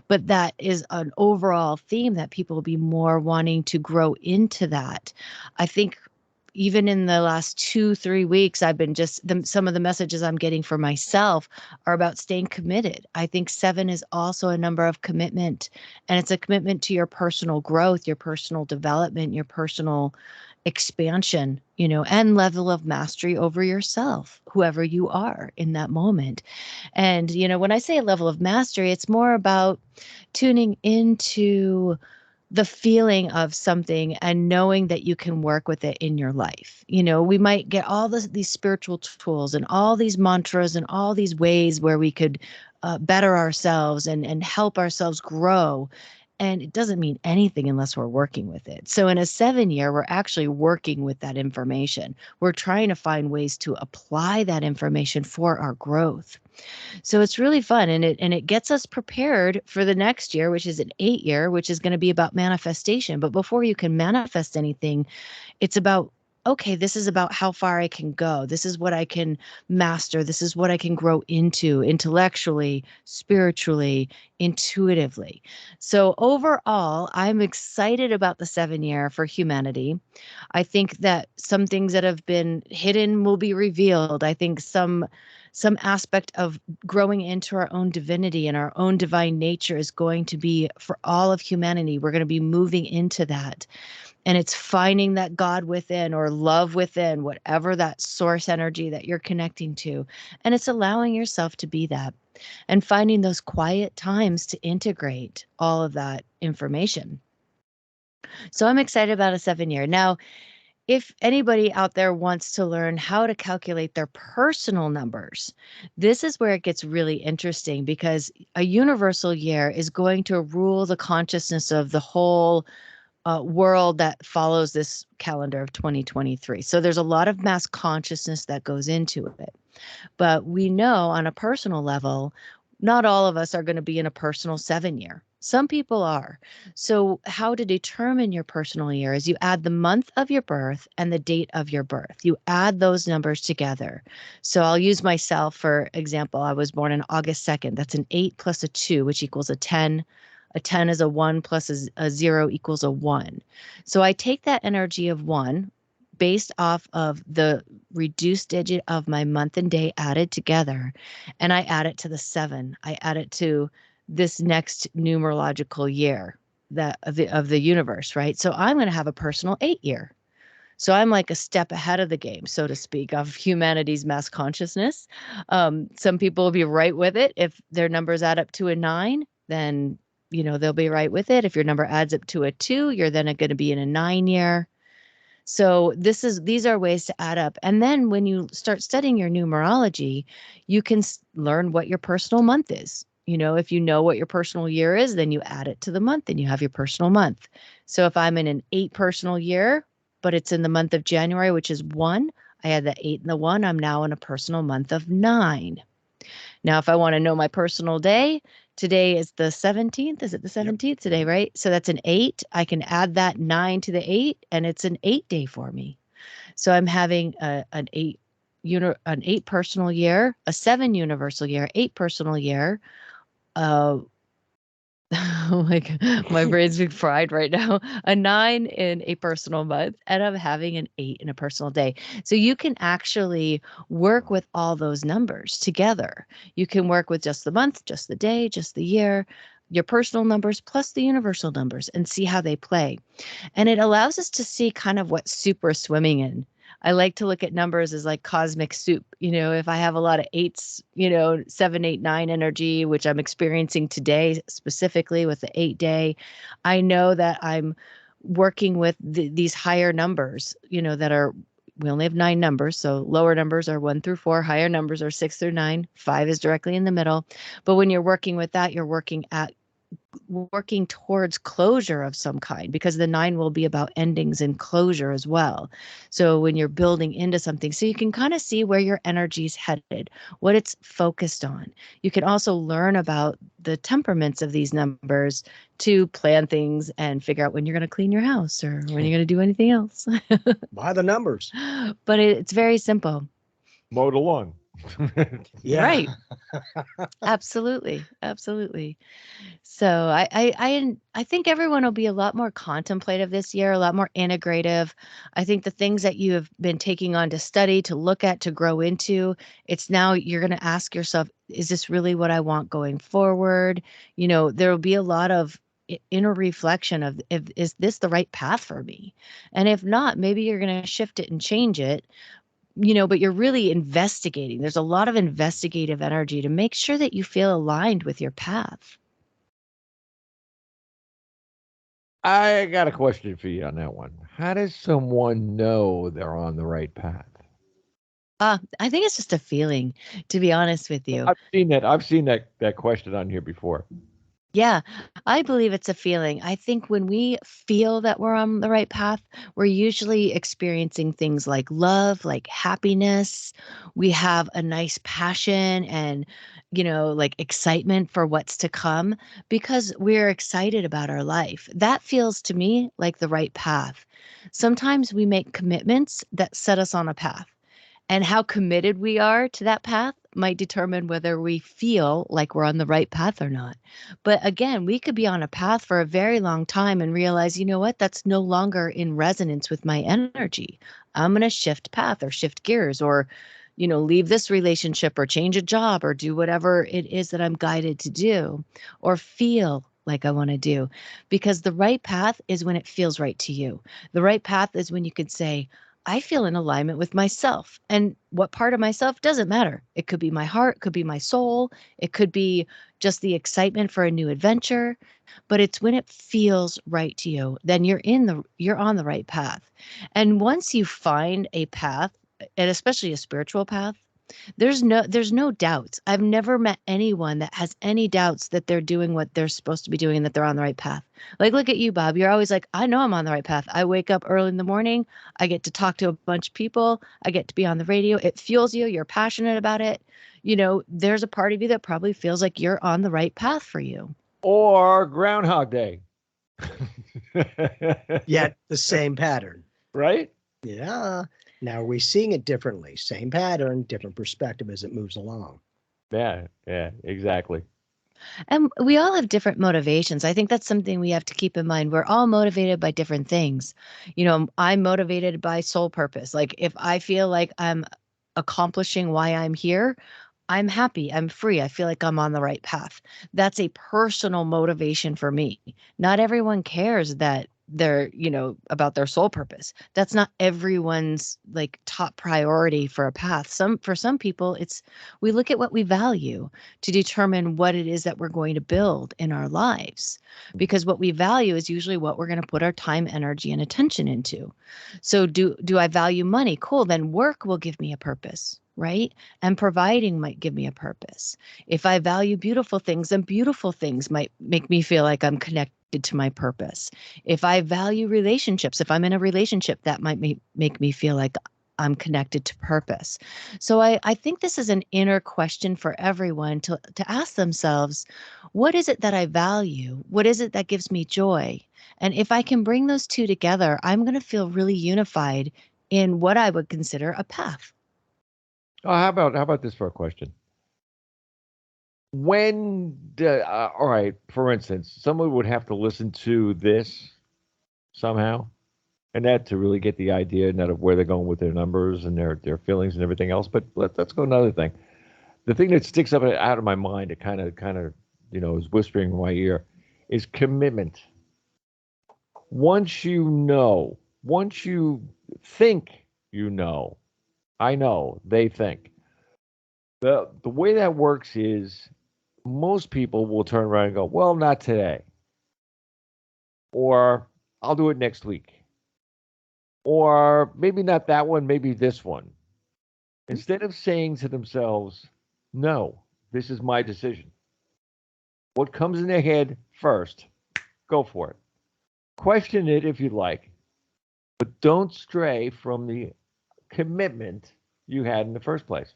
But that is an overall theme that people will be more wanting to grow into that. I think even in the last 2-3 weeks, I've been some of the messages I'm getting for myself are about staying committed. I think 7 is also a number of commitment, and it's a commitment to your personal growth, your personal development, your personal expansion, and level of mastery over yourself, whoever you are in that moment. And, when I say a level of mastery, it's more about tuning into the feeling of something and knowing that you can work with it in your life. We might get all these spiritual tools and all these mantras and all these ways where we could better ourselves and help ourselves grow. And it doesn't mean anything unless we're working with it. So in a 7-year, we're actually working with that information. We're trying to find ways to apply that information for our growth. So it's really fun, and it gets us prepared for the next year, which is an 8-year, which is going to be about manifestation. But before you can manifest anything, it's about, okay, this is about how far I can go. This is what I can master. This is what I can grow into intellectually, spiritually, intuitively. So overall, I'm excited about the 7-year for humanity. I think that some things that have been hidden will be revealed. I think some aspect of growing into our own divinity and our own divine nature is going to be for all of humanity. We're going to be moving into that. And it's finding that God within or love within, whatever that source energy that you're connecting to. And it's allowing yourself to be that and finding those quiet times to integrate all of that information. So I'm excited about a 7-year. Now, if anybody out there wants to learn how to calculate their personal numbers, this is where it gets really interesting, because a universal year is going to rule the consciousness of the whole world that follows this calendar of 2023. So there's a lot of mass consciousness that goes into it. But we know on a personal level, not all of us are going to be in a personal 7-year. Some people are. So how to determine your personal year is you add the month of your birth and the date of your birth. You add those numbers together. So I'll use myself for example. I was born on August 2nd. That's an 8 plus a 2, which equals a 10. A 10 is a 1 plus a 0 equals a 1. So I take that energy of 1 based off of the reduced digit of my month and day added together, and I add it to the 7. I add it to this next numerological year that of the universe, right? So I'm going to have a personal 8-year. So I'm like a step ahead of the game, so to speak, of humanity's mass consciousness. Some people will be right with it. If their numbers add up to a 9, then they'll be right with it. If your number adds up to a 2, you're then going to be in a 9-year. So these are ways to add up. And then when you start studying your numerology, you can learn what your personal month is. If you know what your personal year is, then you add it to the month and you have your personal month. So if I'm in an 8 personal year, but it's in the month of January, which is 1, I add the 8 and the 1, I'm now in a personal month of 9. Now, if I want to know my personal day, today is the 17th. Is it the 17th Yep. today, right? So that's an 8. I can add that 9 to the 8, and it's an 8 day for me. So I'm having an 8 personal year, a 7 universal year, 8 personal year, oh my God, my brain's being fried right now. A 9 in a personal month, and I'm having an 8 in a personal day. So you can actually work with all those numbers together. You can work with just the month, just the day, just the year, your personal numbers plus the universal numbers, and see how they play. And it allows us to see kind of what soup we're swimming in. I like to look at numbers as like cosmic soup. If I have a lot of 8s, 7, 8, 9 energy, which I'm experiencing today, specifically with the 8 day, I know that I'm working with these higher numbers, we only have 9 numbers. So lower numbers are 1 through 4, higher numbers are 6 through 9, 5 is directly in the middle. But when you're working with that, you're working towards closure of some kind, because the 9 will be about endings and closure as well. So when you're building into something, so you can kind of see where your energy is headed, what it's focused on. You can also learn about the temperaments of these numbers to plan things and figure out when you're going to clean your house or when you're going to do anything else. By the numbers. But it's very simple. Mowed along. Yeah. Right. Absolutely. Absolutely. So I think everyone will be a lot more contemplative this year, a lot more integrative. I think the things that you have been taking on to study, to look at, to grow into, it's now you're going to ask yourself, is this really what I want going forward? There will be a lot of inner reflection of, is this the right path for me? And if not, maybe you're going to shift it and change it. But you're really investigating. There's a lot of investigative energy to make sure that you feel aligned with your path. I got a question for you on that one. How does someone know they're on the right path? I think it's just a feeling, to be honest with you. I've seen that. I've seen that question on here before. Yeah, I believe it's a feeling. I think when we feel that we're on the right path, we're usually experiencing things like love, like happiness. We have a nice passion and, like excitement for what's to come because we're excited about our life. That feels to me like the right path. Sometimes we make commitments that set us on a path. And how committed we are to that path might determine whether we feel like we're on the right path or not. But again, we could be on a path for a very long time and realize, you know what, that's no longer in resonance with my energy. I'm going to shift path or shift gears or, leave this relationship or change a job or do whatever it is that I'm guided to do or feel like I want to do. Because the right path is when it feels right to you. The right path is when you could say, I feel in alignment with myself. And what part of myself doesn't matter. It could be my heart, could be my soul, it could be just the excitement for a new adventure, but it's when it feels right to you, then you're on the right path. And once you find a path, and especially a spiritual path, there's no doubts. I've never met anyone that has any doubts that they're doing what they're supposed to be doing and that they're on the right path. Like, look at you, Bob. You're always like, I know I'm on the right path. I wake up early in the morning. I get to talk to a bunch of people. I get to be on the radio. It fuels you. You're passionate about it. There's a part of you that probably feels like you're on the right path for you. Or Groundhog Day. Yet the same pattern. Right? Yeah. Now are we seeing it differently? Same pattern, different perspective as it moves along. Yeah, exactly. And we all have different motivations. I think that's something we have to keep in mind. We're all motivated by different things. I'm motivated by soul purpose. Like if I feel like I'm accomplishing why I'm here, I'm happy, I'm free, I feel like I'm on the right path. That's a personal motivation for me. Not everyone cares that they're, about their soul purpose. That's not everyone's like top priority for a path. For some people, it's we look at what we value to determine what it is that we're going to build in our lives. Because what we value is usually what we're going to put our time, energy, and attention into. So do I value money? Cool, then work will give me a purpose, right? And providing might give me a purpose. If I value beautiful things, then beautiful things might make me feel like I'm connected to my purpose. If I value relationships, if I'm in a relationship, that might make me feel like I'm connected to purpose. So I think this is an inner question for everyone to ask themselves, what is it that I value? What is it that gives me joy? And if I can bring those two together, I'm going to feel really unified in what I would consider a path. Oh, how about this for a question? All right, for instance, someone would have to listen to this somehow, and that to really get the idea not of where they're going with their numbers and their feelings and everything else. But let's go another thing. The thing that sticks up out of my mind, it kind of is whispering in my ear, is commitment. Once you think I know, they think. The way that works is most people will turn around and go, well, not today. Or I'll do it next week. Or maybe not that one, maybe this one. Instead of saying to themselves, no, this is my decision. What comes in their head first, go for it. Question it if you'd like, but don't stray from the commitment you had in the first place.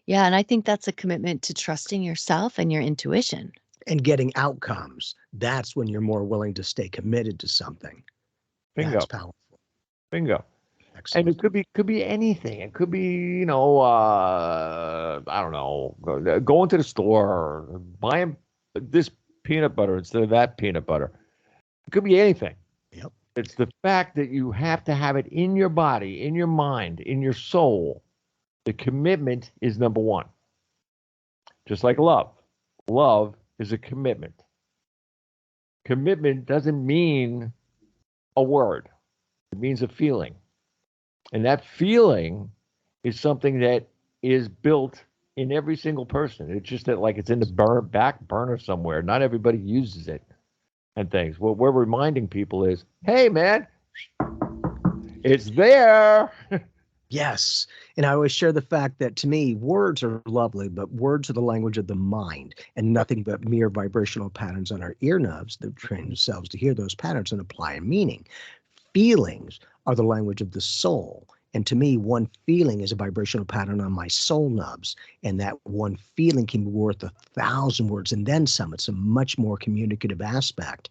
Yeah, and I think that's a commitment to trusting yourself and your intuition. And getting outcomes. That's when you're more willing to stay committed to something. Bingo. That's powerful. Bingo. Excellent. And it could be anything. It could be, I don't know, going to the store, buying this peanut butter instead of that peanut butter. It could be anything. Yep. It's the fact that you have to have it in your body, in your mind, in your soul. The commitment is number one. Just like love. Love is a commitment. Commitment doesn't mean a word. It means a feeling. And that feeling is something that is built in every single person. It's just that like it's in the back burner somewhere. Not everybody uses it and things. What we're reminding people is, hey man, it's there. Yes. And I always share the fact that to me, words are lovely, but words are the language of the mind and nothing but mere vibrational patterns on our ear knobs that train themselves to hear those patterns and apply a meaning. Feelings are the language of the soul. And to me, one feeling is a vibrational pattern on my soul knobs. And that one feeling can be worth 1,000 words and then some. It's a much more communicative aspect.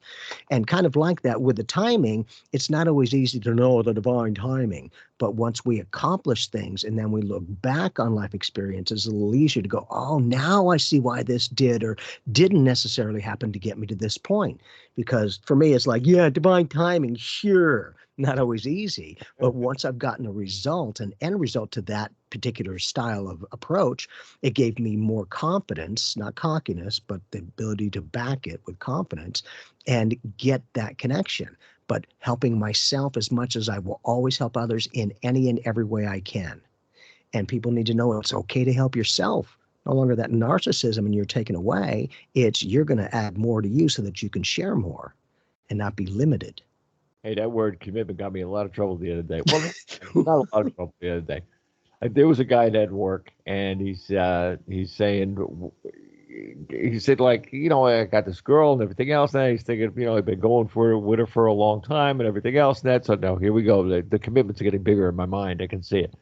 And kind of like that with the timing, it's not always easy to know the divine timing. But once we accomplish things and then we look back on life experiences, it's a little easier to go, oh, now I see why this did or didn't necessarily happen to get me to this point. Because for me, it's like, yeah, divine timing, sure. Not always easy, but once I've gotten a result, an end result to that particular style of approach, it gave me more confidence, not cockiness, but the ability to back it with confidence and get that connection. But helping myself as much as I will always help others in any and every way I can. And people need to know it's okay to help yourself. No longer that narcissism and you're taken away. It's you're going to add more to you so that you can share more and not be limited. Hey, that word commitment got me in a lot of trouble the other day. Well, not a lot of trouble the other day. There was a guy at work, and he's saying, he said, like, I got this girl and everything else. Now he's thinking, I've been going with her for a long time and everything else. And that, so now here we go. The commitments are getting bigger in my mind. I can see it.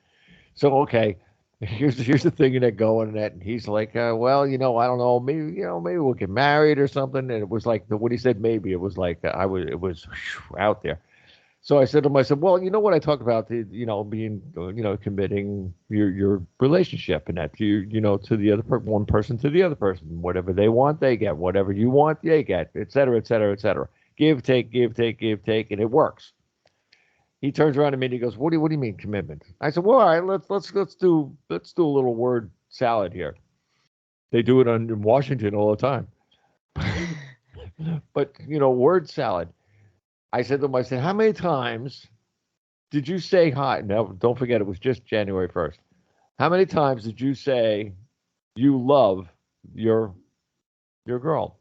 So okay, here's the thing in that going and that, and he's like, well, I don't know, maybe we'll get married or something. And it was like when he said maybe, it was like it was out there. So I said to him, I said, well, you know what I talk about, being, committing your relationship and that to the other one person to the other person, whatever they want, they get, whatever you want, they get, et cetera, et cetera, et cetera. Give, take, give, take, give, take, and it works. He turns around to me and he goes, "What do you mean commitment?" I said, "Well, all right, let's do a little word salad here. They do it in Washington all the time, but word salad." I said to him, I said, "How many times did you say hi?" Now, don't forget, it was just January 1st. How many times did you say you love your girl?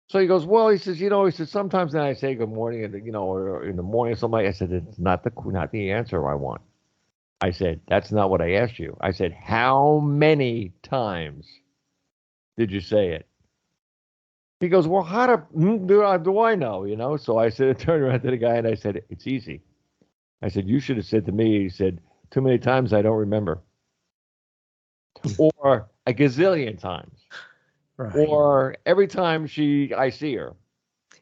So he goes, well, he says, sometimes then I say good morning and, or in the morning or something. I said, it's not the answer I want. I said, that's not what I asked you. I said, how many times did you say it? He goes, well, how do I know, So I said, I turned around to the guy and I said, it's easy. I said, you should have said to me, he said, too many times I don't remember. Or a gazillion times. Right. Or every time I see her.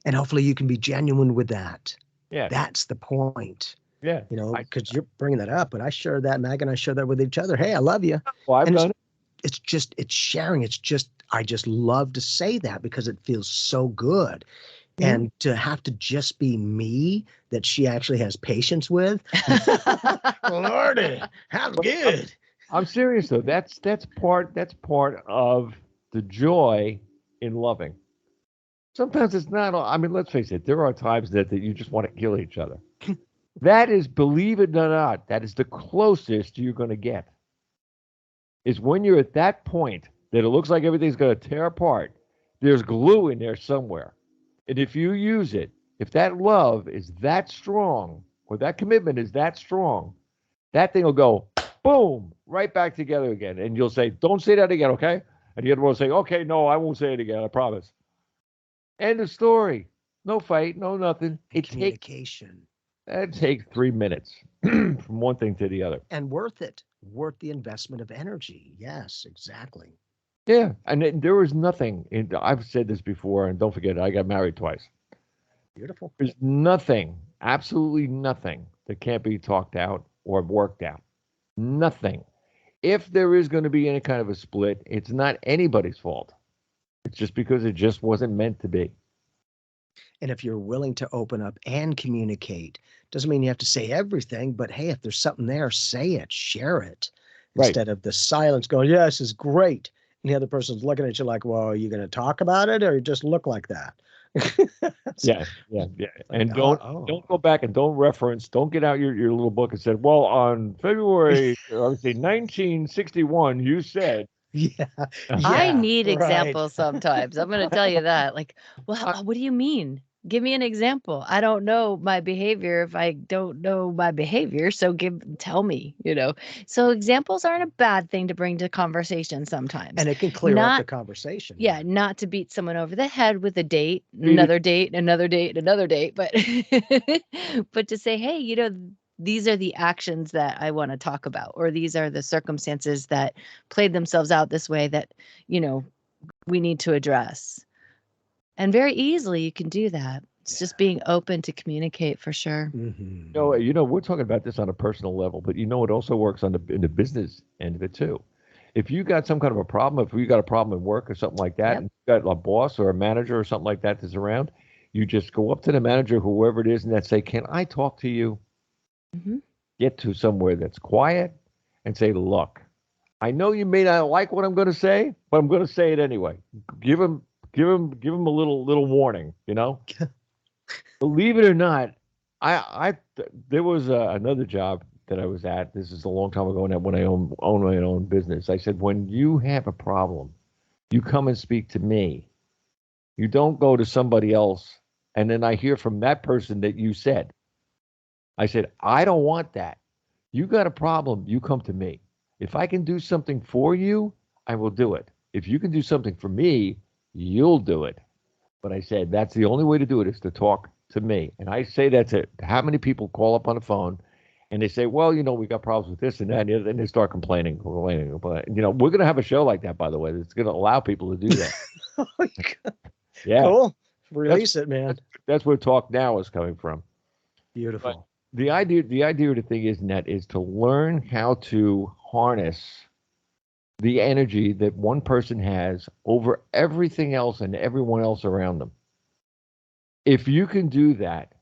And hopefully you can be genuine with that. Yeah. That's the point. Yeah. Because you're bringing that up, but I share that, Mag, and I share that with each other. Hey, I love you. Well, I've done it. It's sharing. I just love to say that because it feels so good. Mm-hmm. And to have to just be me that she actually has patience with. Lordy, how good. I'm serious though. That's part of the joy in loving. Sometimes it's not. I mean, let's face it. There are times that you just want to kill each other. That is, believe it or not, that is the closest you're going to get. Is when you're at that point that it looks like everything's going to tear apart. There's glue in there somewhere, and if you use it, if that love is that strong or that commitment is that strong, that thing will go boom right back together again, and you'll say, "Don't say that again, okay?" And the other one will say, "Okay, no, I won't say it again. I promise." End of story. No fight, no nothing. Communication. It takes 3 minutes from one thing to the other. And worth it. Worth the investment of energy. Yes, exactly. Yeah. And there is nothing. I've said this before, and don't forget, I got married twice. Beautiful. There's nothing, absolutely nothing that can't be talked out or worked out. Nothing. If there is going to be any kind of a split, it's not anybody's fault. It's just because it just wasn't meant to be. And if you're willing to open up and communicate, doesn't mean you have to say everything, but hey, if there's something there, say it, share it. Right. Instead of the silence going, yeah, this is great. And the other person's looking at you like, well, are you going to talk about it or you just look like that? Yeah. And don't go back and don't get out your little book and said, well, on February, I would say 1961, you said. Yeah. I need examples sometimes. I'm going to tell you that. Like, well, what do you mean? Give me an example. I don't know my behavior if I don't know my behavior, so tell me, you know? So examples aren't a bad thing to bring to conversation sometimes. And it can clear up the Not conversation. Yeah, not to beat someone over the head with a date, Beat it- another date, another date, another date, but but to say, "Hey, you know, these are the actions that I wanna talk about, or these are the circumstances that played themselves out this way that, you know, we need to address." And very easily you can do that. It's just being open to communicate for sure. Mm-hmm. we're talking about this on a personal level, but it also works on in the business end of it too. If you got some kind of a problem, if you got a problem at work or something like that, Yep. and you got a boss or a manager or something like that that's around, you just go up to the manager, whoever it is, and that say, "Can I talk to you?" Mhm. Get to somewhere that's quiet and say, "Look, I know you may not like what I'm going to say, but I'm going to say it anyway." Give him, give him a little warning. Believe it or not, there was another job that I was at. This is a long time ago, when I own my own business. I said, when you have a problem, you come and speak to me. You don't go to somebody else, and then I hear from that person that you said. I said, I don't want that. You got a problem, you come to me. If I can do something for you, I will do it. If you can do something for me, you'll do it. But I said, that's the only way to do it, is to talk to me. And I say that to how many people call up on the phone and they say, well, we got problems with this and that. And they start complaining. But, we're going to have a show like that, by the way, that's going to allow people to do that. Oh my God. Yeah. Cool. Release it, man. That's where Talk Now is coming from. But Beautiful. the thing is to learn how to harness the energy that one person has over everything else and everyone else around them. If you can do that,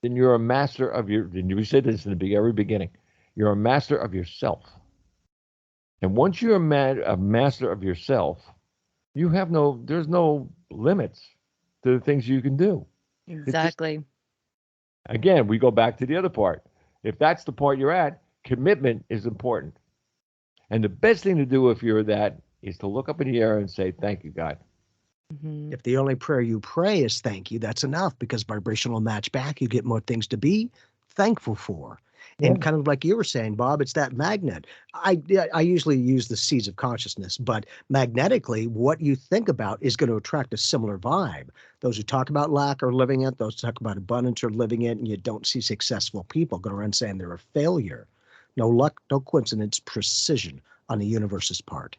then you're a master of and you said this in the very beginning, you're a master of yourself. And once you're a master of yourself, there's no limits to the things you can do. It's just, Exactly. again, we go back to the other part. If that's the part you're at, commitment is important. And the best thing to do if you're that is to look up in the air and say, thank you, God. Mhm. If the only prayer you pray is thank you, that's enough, because vibration will match back. You get more things to be thankful for. Yeah. And kind of like you were saying, Bob, it's that magnet. I usually use the seeds of consciousness, but magnetically, what you think about is going to attract a similar vibe. Those who talk about lack are living it. Those who talk about abundance are living it. And you don't see successful people going around saying they're a failure. No luck, no coincidence, precision on the universe's part.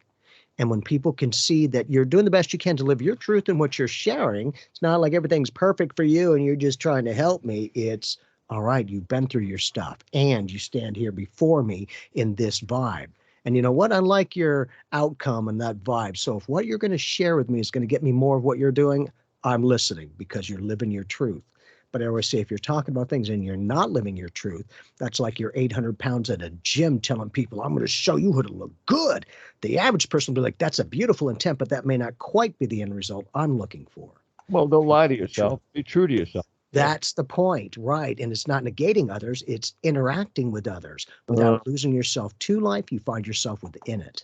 And when people can see that you're doing the best you can to live your truth and what you're sharing, it's not like everything's perfect for you and you're just trying to help me. It's all right, you've been through your stuff and you stand here before me in this vibe. And you know what? I like your outcome and that vibe. So if what you're going to share with me is going to get me more of what you're doing, I'm listening, because you're living your truth. But I always say, if you're talking about things and you're not living your truth, that's like you're 800 pounds at a gym telling people, I'm going to show you how to look good. The average person will be like, that's a beautiful intent, but that may not quite be the end result I'm looking for. Well, don't lie to yourself. Be true to yourself. That's the point, right? And it's not negating others, it's interacting with others. Uh, Without losing yourself to life, you find yourself within it.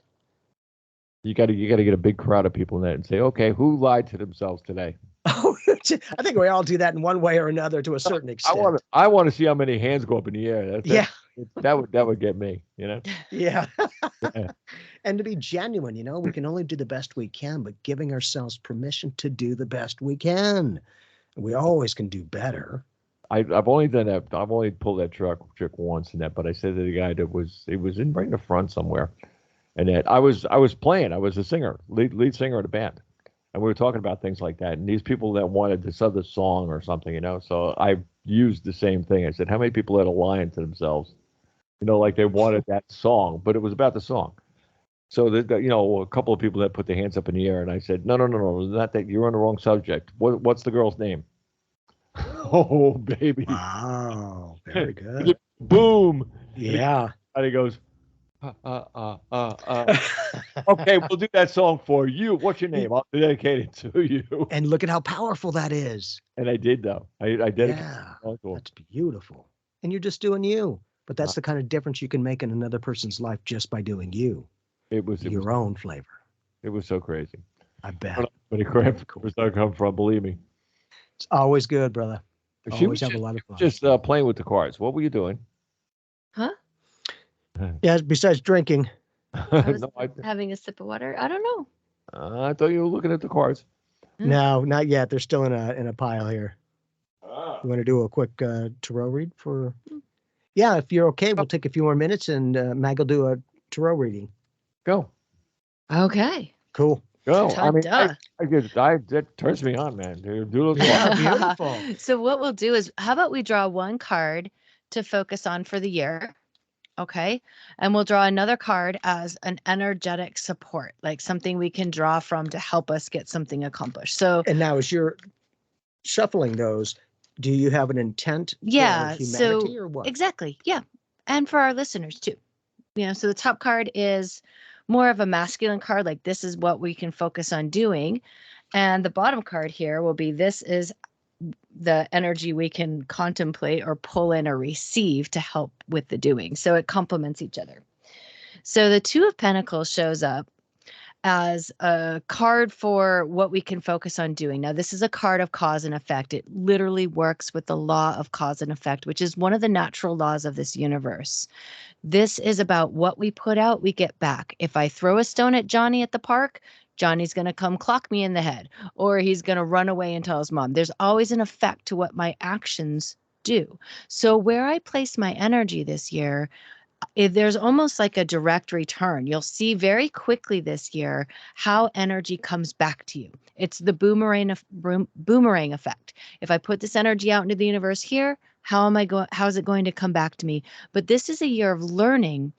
you got to get a big crowd of people in that and say, okay, who lied to themselves today? Oh, I think we all do that in one way or another to a certain extent. I want to see how many hands go up in the air. Yeah. That would get me. Yeah. Yeah. And to be genuine, we can only do the best we can, but giving ourselves permission to do the best we can. We always can do better. I've only done that. I've only pulled that trick once in that, but I said to the guy that it was in right in the front somewhere, and that I was playing. I was a singer, lead singer of the band, and we were talking about things like that. And these people that wanted this other song or something, so I used the same thing. I said, how many people had a line to themselves, like they wanted that song, but it was about the song. So a couple of people that put their hands up in the air, and I said, no, not that. You're on the wrong subject. What's the girl's name? Oh, baby. Wow. Very good. Boom. Yeah. And he goes, okay, we'll do that song for you. What's your name? I'll dedicate it to you. And look at how powerful that is. And I did, though. I dedicated Yeah. the song to him. That's beautiful. And you're just doing you. But that's the kind of difference you can make in another person's life just by doing you. It was Your own flavor. It was so crazy. I bet. But it Very cool. was not come from, believe me. It's always good, brother. She Always was have a lot of fun. just playing with the cards. What were you doing? Huh? Yeah, besides drinking. I was No, having a sip of water. I don't know. I thought you were looking at the cards. No, not yet. They're still in a pile here. You want to do a quick tarot read for? Yeah, if you're okay, we'll take a few more minutes and Mag will do a tarot reading. Go. Okay. Cool. Go. I mean, Ta-da. that turns me on, man. Do those Yeah, cards. beautiful. So what we'll do is, how about we draw one card to focus on for the year? Okay. And we'll draw another card as an energetic support, like something we can draw from to help us get something accomplished. So, And now, as you're shuffling those, do you have an intent for yeah. humanity So, or what? exactly. Yeah. And for our listeners too. So the top card is more of a masculine card, like this is what we can focus on doing. And the bottom card here will be this is the energy we can contemplate or pull in or receive to help with the doing. So it complements each other. So the Two of Pentacles shows up as a card for what we can focus on doing. Now, this is a card of cause and effect. It literally works with the law of cause and effect, which is one of the natural laws of this universe. This is about what we put out, we get back. If I throw a stone at Johnny at the park, Johnny's going to come clock me in the head, or he's going to run away and tell his mom. There's always an effect to what my actions do. So where I place my energy this year, if there's almost like a direct return. You'll see very quickly this year how energy comes back to you. It's the boomerang effect. If I put this energy out into the universe here, how is it going to come back to me? But this is a year of learning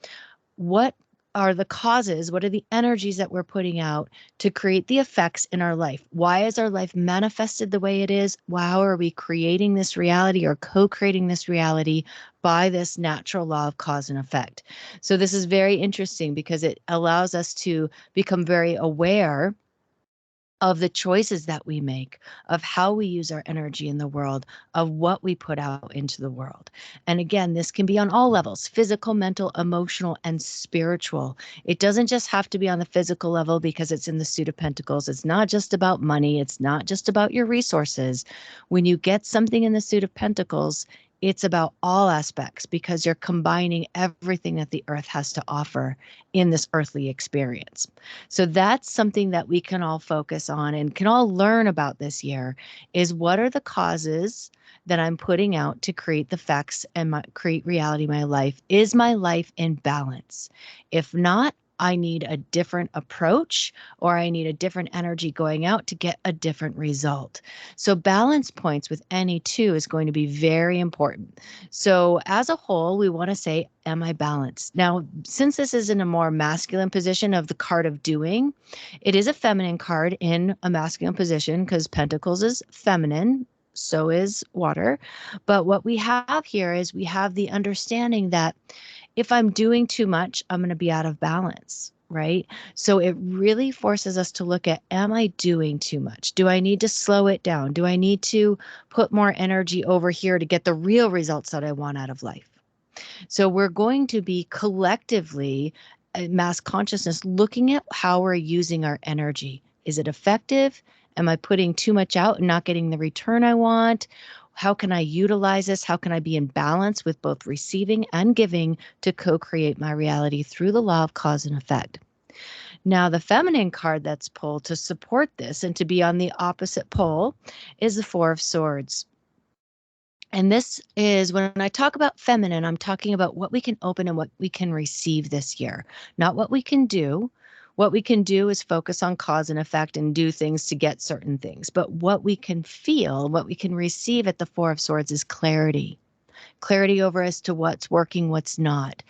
what are the causes, what are the energies that we're putting out to create the effects in our life? Why is our life manifested the way it is? How are we creating this reality or co-creating this reality by this natural law of cause and effect? So this is very interesting because it allows us to become very aware of the choices that we make, of how we use our energy in the world, of what we put out into the world. And again, this can be on all levels: physical, mental, emotional, and spiritual. It doesn't just have to be on the physical level because it's in the Suit of Pentacles. It's not just about money. It's not just about your resources. When you get something in the Suit of Pentacles, it's about all aspects because you're combining everything that the earth has to offer in this earthly experience. So that's something that we can all focus on and can all learn about this year, is what are the causes that I'm putting out to create the facts and create reality in my life? Is my life in balance? If not, I need a different approach, or I need a different energy going out to get a different result. So balance points with any two is going to be very important. So as a whole, we want to say, am I balanced? Now, since this is in a more masculine position of the card of doing, it is a feminine card in a masculine position because Pentacles is feminine. So is water. But what we have here is we have the understanding that if I'm doing too much, I'm going to be out of balance, right? So it really forces us to look at, am I doing too much? Do I need to slow it down? Do I need to put more energy over here to get the real results that I want out of life? So we're going to be collectively, mass consciousness, looking at how we're using our energy. Is it effective? Am I putting too much out and not getting the return I want? How can I utilize this? How can I be in balance with both receiving and giving to co-create my reality through the law of cause and effect? Now, the feminine card that's pulled to support this and to be on the opposite pole is the Four of Swords. And this is, when I talk about feminine, I'm talking about what we can open and what we can receive this year, not what we can do. What we can do is focus on cause and effect and do things to get certain things. But what we can feel, what we can receive at the Four of Swords is clarity. Clarity over as to what's working, what's not.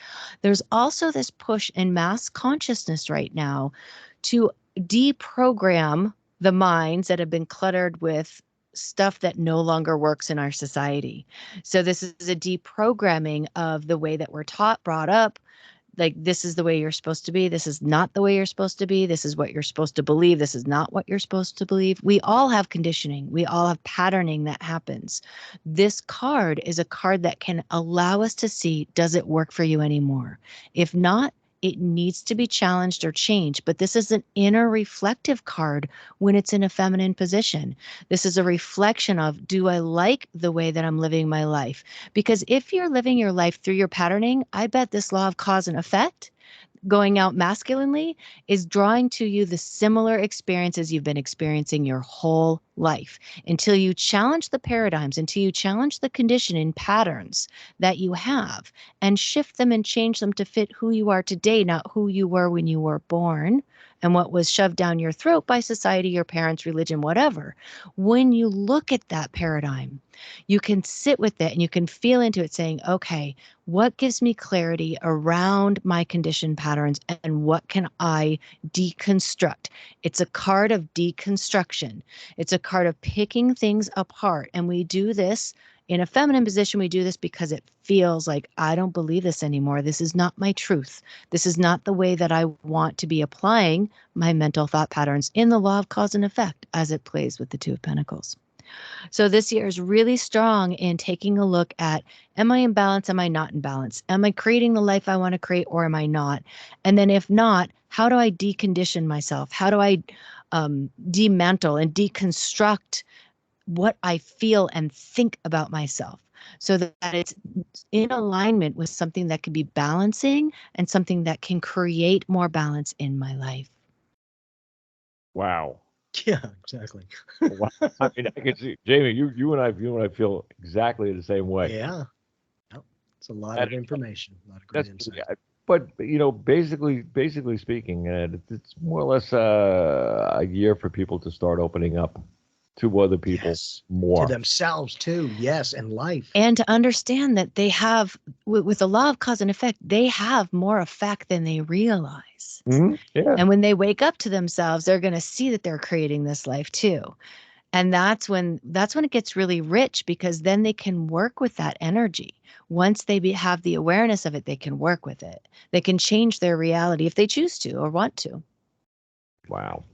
There's also this push in mass consciousness right now to deprogram the minds that have been cluttered with stuff that no longer works in our society. So this is a deprogramming of the way that we're taught, brought up. Like, this is the way you're supposed to be. This is not the way you're supposed to be. This is what you're supposed to believe. This is not what you're supposed to believe. We all have conditioning. We all have patterning that happens. This card is a card that can allow us to see, does it work for you anymore? If not, it needs to be challenged or changed. But this is an inner reflective card when it's in a feminine position. This is a reflection of, do I like the way that I'm living my life? Because if you're living your life through your patterning, I bet this law of cause and effect going out masculinely is drawing to you the similar experiences you've been experiencing your whole life until you challenge the paradigms, until you challenge the conditioning patterns that you have and shift them and change them to fit who you are today, not who you were when you were born and what was shoved down your throat by society, your parents, religion, whatever. When you look at that paradigm, you can sit with it and you can feel into it saying, okay, what gives me clarity around my conditioned patterns and what can I deconstruct? It's a card of deconstruction. It's a card of picking things apart. And we do this in a feminine position. We do this because it feels like, I don't believe this anymore. This is not my truth. This is not the way that I want to be applying my mental thought patterns in the law of cause and effect as it plays with the Two of Pentacles. So this year is really strong in taking a look at, am I in balance? Am I not in balance? Am I creating the life I want to create or am I not? And then if not, how do I decondition myself? How do I demantle and deconstruct what I feel and think about myself so that it's in alignment with something that can be balancing and something that can create more balance in my life? Wow. Yeah, exactly. Wow. I mean, I can see, Jamie, you and I feel exactly the same way. Yeah. Yep. It's a lot That- of information, a lot of great That's, insight. yeah, but basically speaking, it's more or less a year for people to start opening up to other people Yes. more. To themselves too. Yes. And life. And to understand that they have, with the law of cause and effect, they have more effect than they realize. Yeah. And when they wake up to themselves, they're going to see that they're creating this life too. And that's when it gets really rich, because then they can work with that energy. Once they have the awareness of it, they can work with it. They can change their reality if they choose to or want to. Wow.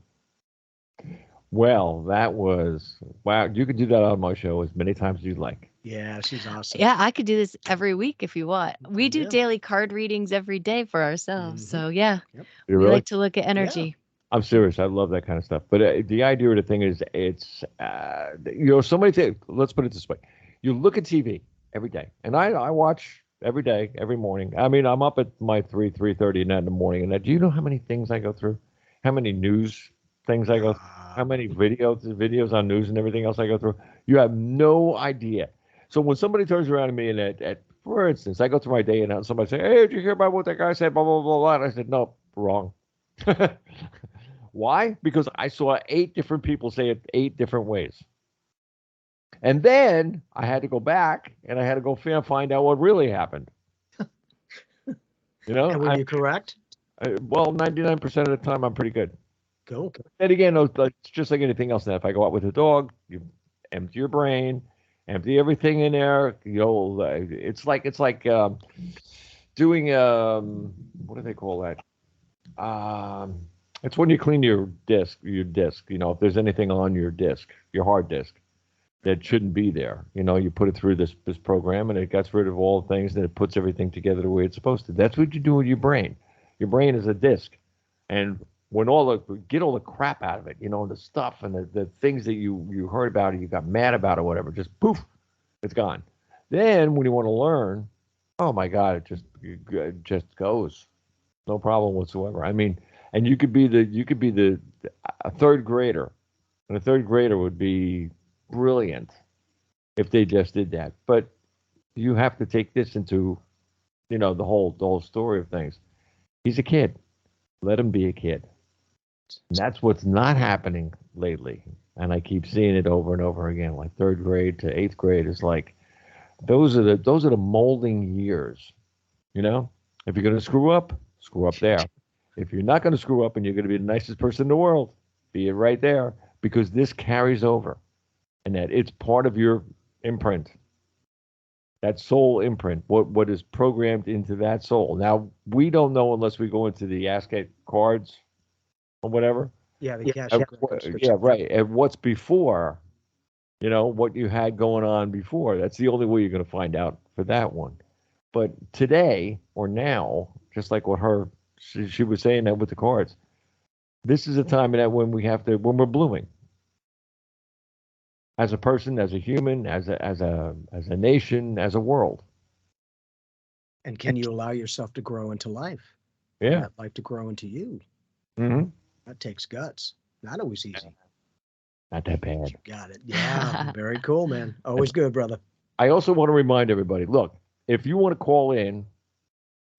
Well, that was wow. You could do that on my show as many times as you'd like. Yeah, she's awesome. Yeah, I could do this every week if you want. We do Yeah. daily card readings every day for ourselves. So yeah, Yep. You we really? like to look at energy. I'm serious. I love that kind of stuff. But the idea of the thing is, it's so many things. Let's put it this way: you look at TV every day, and I watch every day, every morning. I mean, I'm up at my 3:30 in the morning, and do you know how many things I go through? How many news things I go through? How many videos on news and everything else I go through? You have no idea. So when somebody turns around to me and for instance, I go through my day and somebody say, "Hey, did you hear about what that guy said?" Blah blah blah blah. And I said, "No, wrong." Why? Because I saw 8 different people say it 8 different ways. And then I had to go back and I had to go find out what really happened. And were you correct? Well, 99% of the time I'm pretty good. Cool. And again, it's just like anything else. Now, if I go out with a dog, you empty your brain, empty everything in there. It's like doing what do they call that? It's when you clean your disk. If there's anything on your disk, your hard disk, that shouldn't be there. You put it through this program, and it gets rid of all the things, and it puts everything together the way it's supposed to. That's what you do with your brain. Your brain is a disk, and when get all the crap out of it, the stuff and the things that you heard about, or you got mad about, or whatever, just poof, it's gone. Then when you want to learn, oh my God, it just goes, no problem whatsoever. I mean, and you could be a third grader, and a third grader would be brilliant if they just did that. But you have to take this into, the whole story of things. He's a kid. Let him be a kid. And that's what's not happening lately. And I keep seeing it over and over again. Like 3rd grade to 8th grade is like those are the molding years. If you're going to screw up there. If you're not going to screw up and you're going to be the nicest person in the world, be it right there, because this carries over, and that it's part of your imprint, that soul imprint, what is programmed into that soul. Now, we don't know unless we go into the Ascot cards or whatever. Yeah, the cash. Yeah, right. And what's before, what you had going on before. That's the only way you're going to find out for that one. But today or now, just like what her she was saying that with the cards. This is a time that when we're blooming as a person, as a human, as a nation, as a world. And can you allow yourself to grow into life? Yeah. That life to grow into you. Mm-hmm. That takes guts. Not always easy. Not that bad. You got it. Yeah. Very cool, man. Always good, brother. I also want to remind everybody, look, if you want to call in,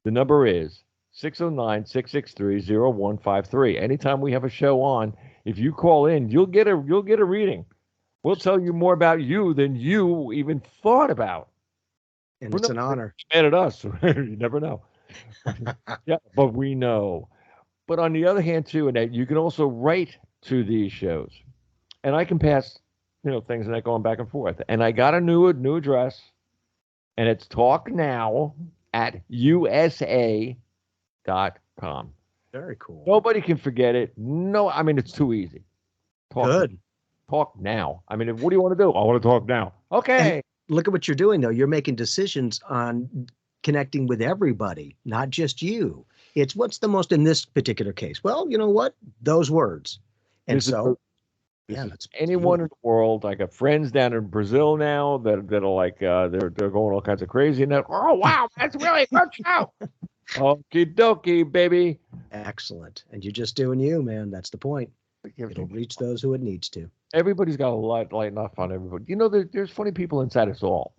the number is 609-663-0153. Anytime we have a show on, if you call in, you'll get a reading. We'll tell you more about you than you even thought about. And it's an honor. Mad at us. You never know. Yeah, but we know. But on the other hand, too, and you can also write to these shows, and I can pass, things and that going back and forth. And I got a new address, and it's talknow@usa.com. Very cool. Nobody can forget it. No, I mean, it's too easy. Good. Talk now. I mean, what do you want to do? I want to talk now. Okay. And look at what you're doing, though. You're making decisions on connecting with everybody, not just you. It's what's the most in this particular case. Well, you know what? Those words. And that's anyone in the world. I got friends down in Brazil now that are like they're going all kinds of crazy and that. Oh wow, that's really a good show. Okie dokie, baby. Excellent. And you're just doing you, man. That's the point. It'll reach those who it needs to. Everybody's got a light enough on everybody. There's funny people inside us all.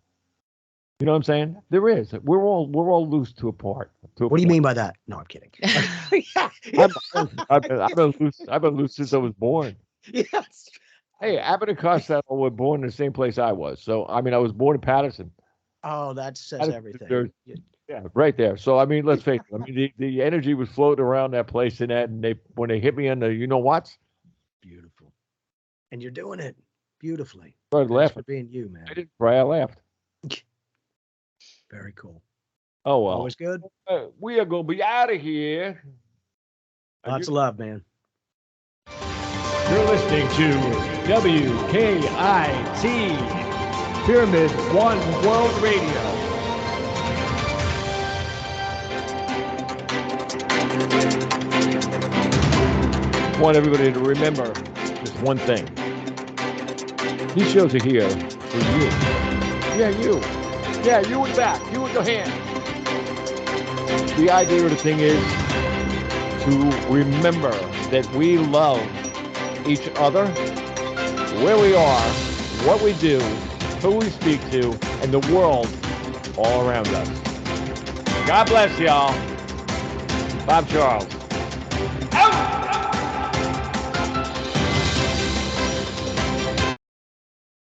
You know what I'm saying? There is. We're all loose to a part. What do you mean by that? No, I'm kidding. I've been loose since I was born. Yes. Hey, Abbott and Costello were born in the same place I was. So I mean, I was born in Patterson. Oh, that says everything. Yeah, right there. So I mean, let's face it. I mean, the energy was floating around that place and when they hit me on the what's. Beautiful. And you're doing it beautifully. Started laughing. For being you, man. I didn't cry. I laughed. Very cool. Oh, well. Always good. We are going to be out of here. Lots of love, man. You're listening to WKIT, Pyramid One World Radio. I want everybody to remember just one thing. These shows are here for you. Yeah, you. Yeah, you in the back. You with your hand. The idea of the thing is to remember that we love each other, where we are, what we do, who we speak to, and the world all around us. God bless y'all. Bob Charles. Out!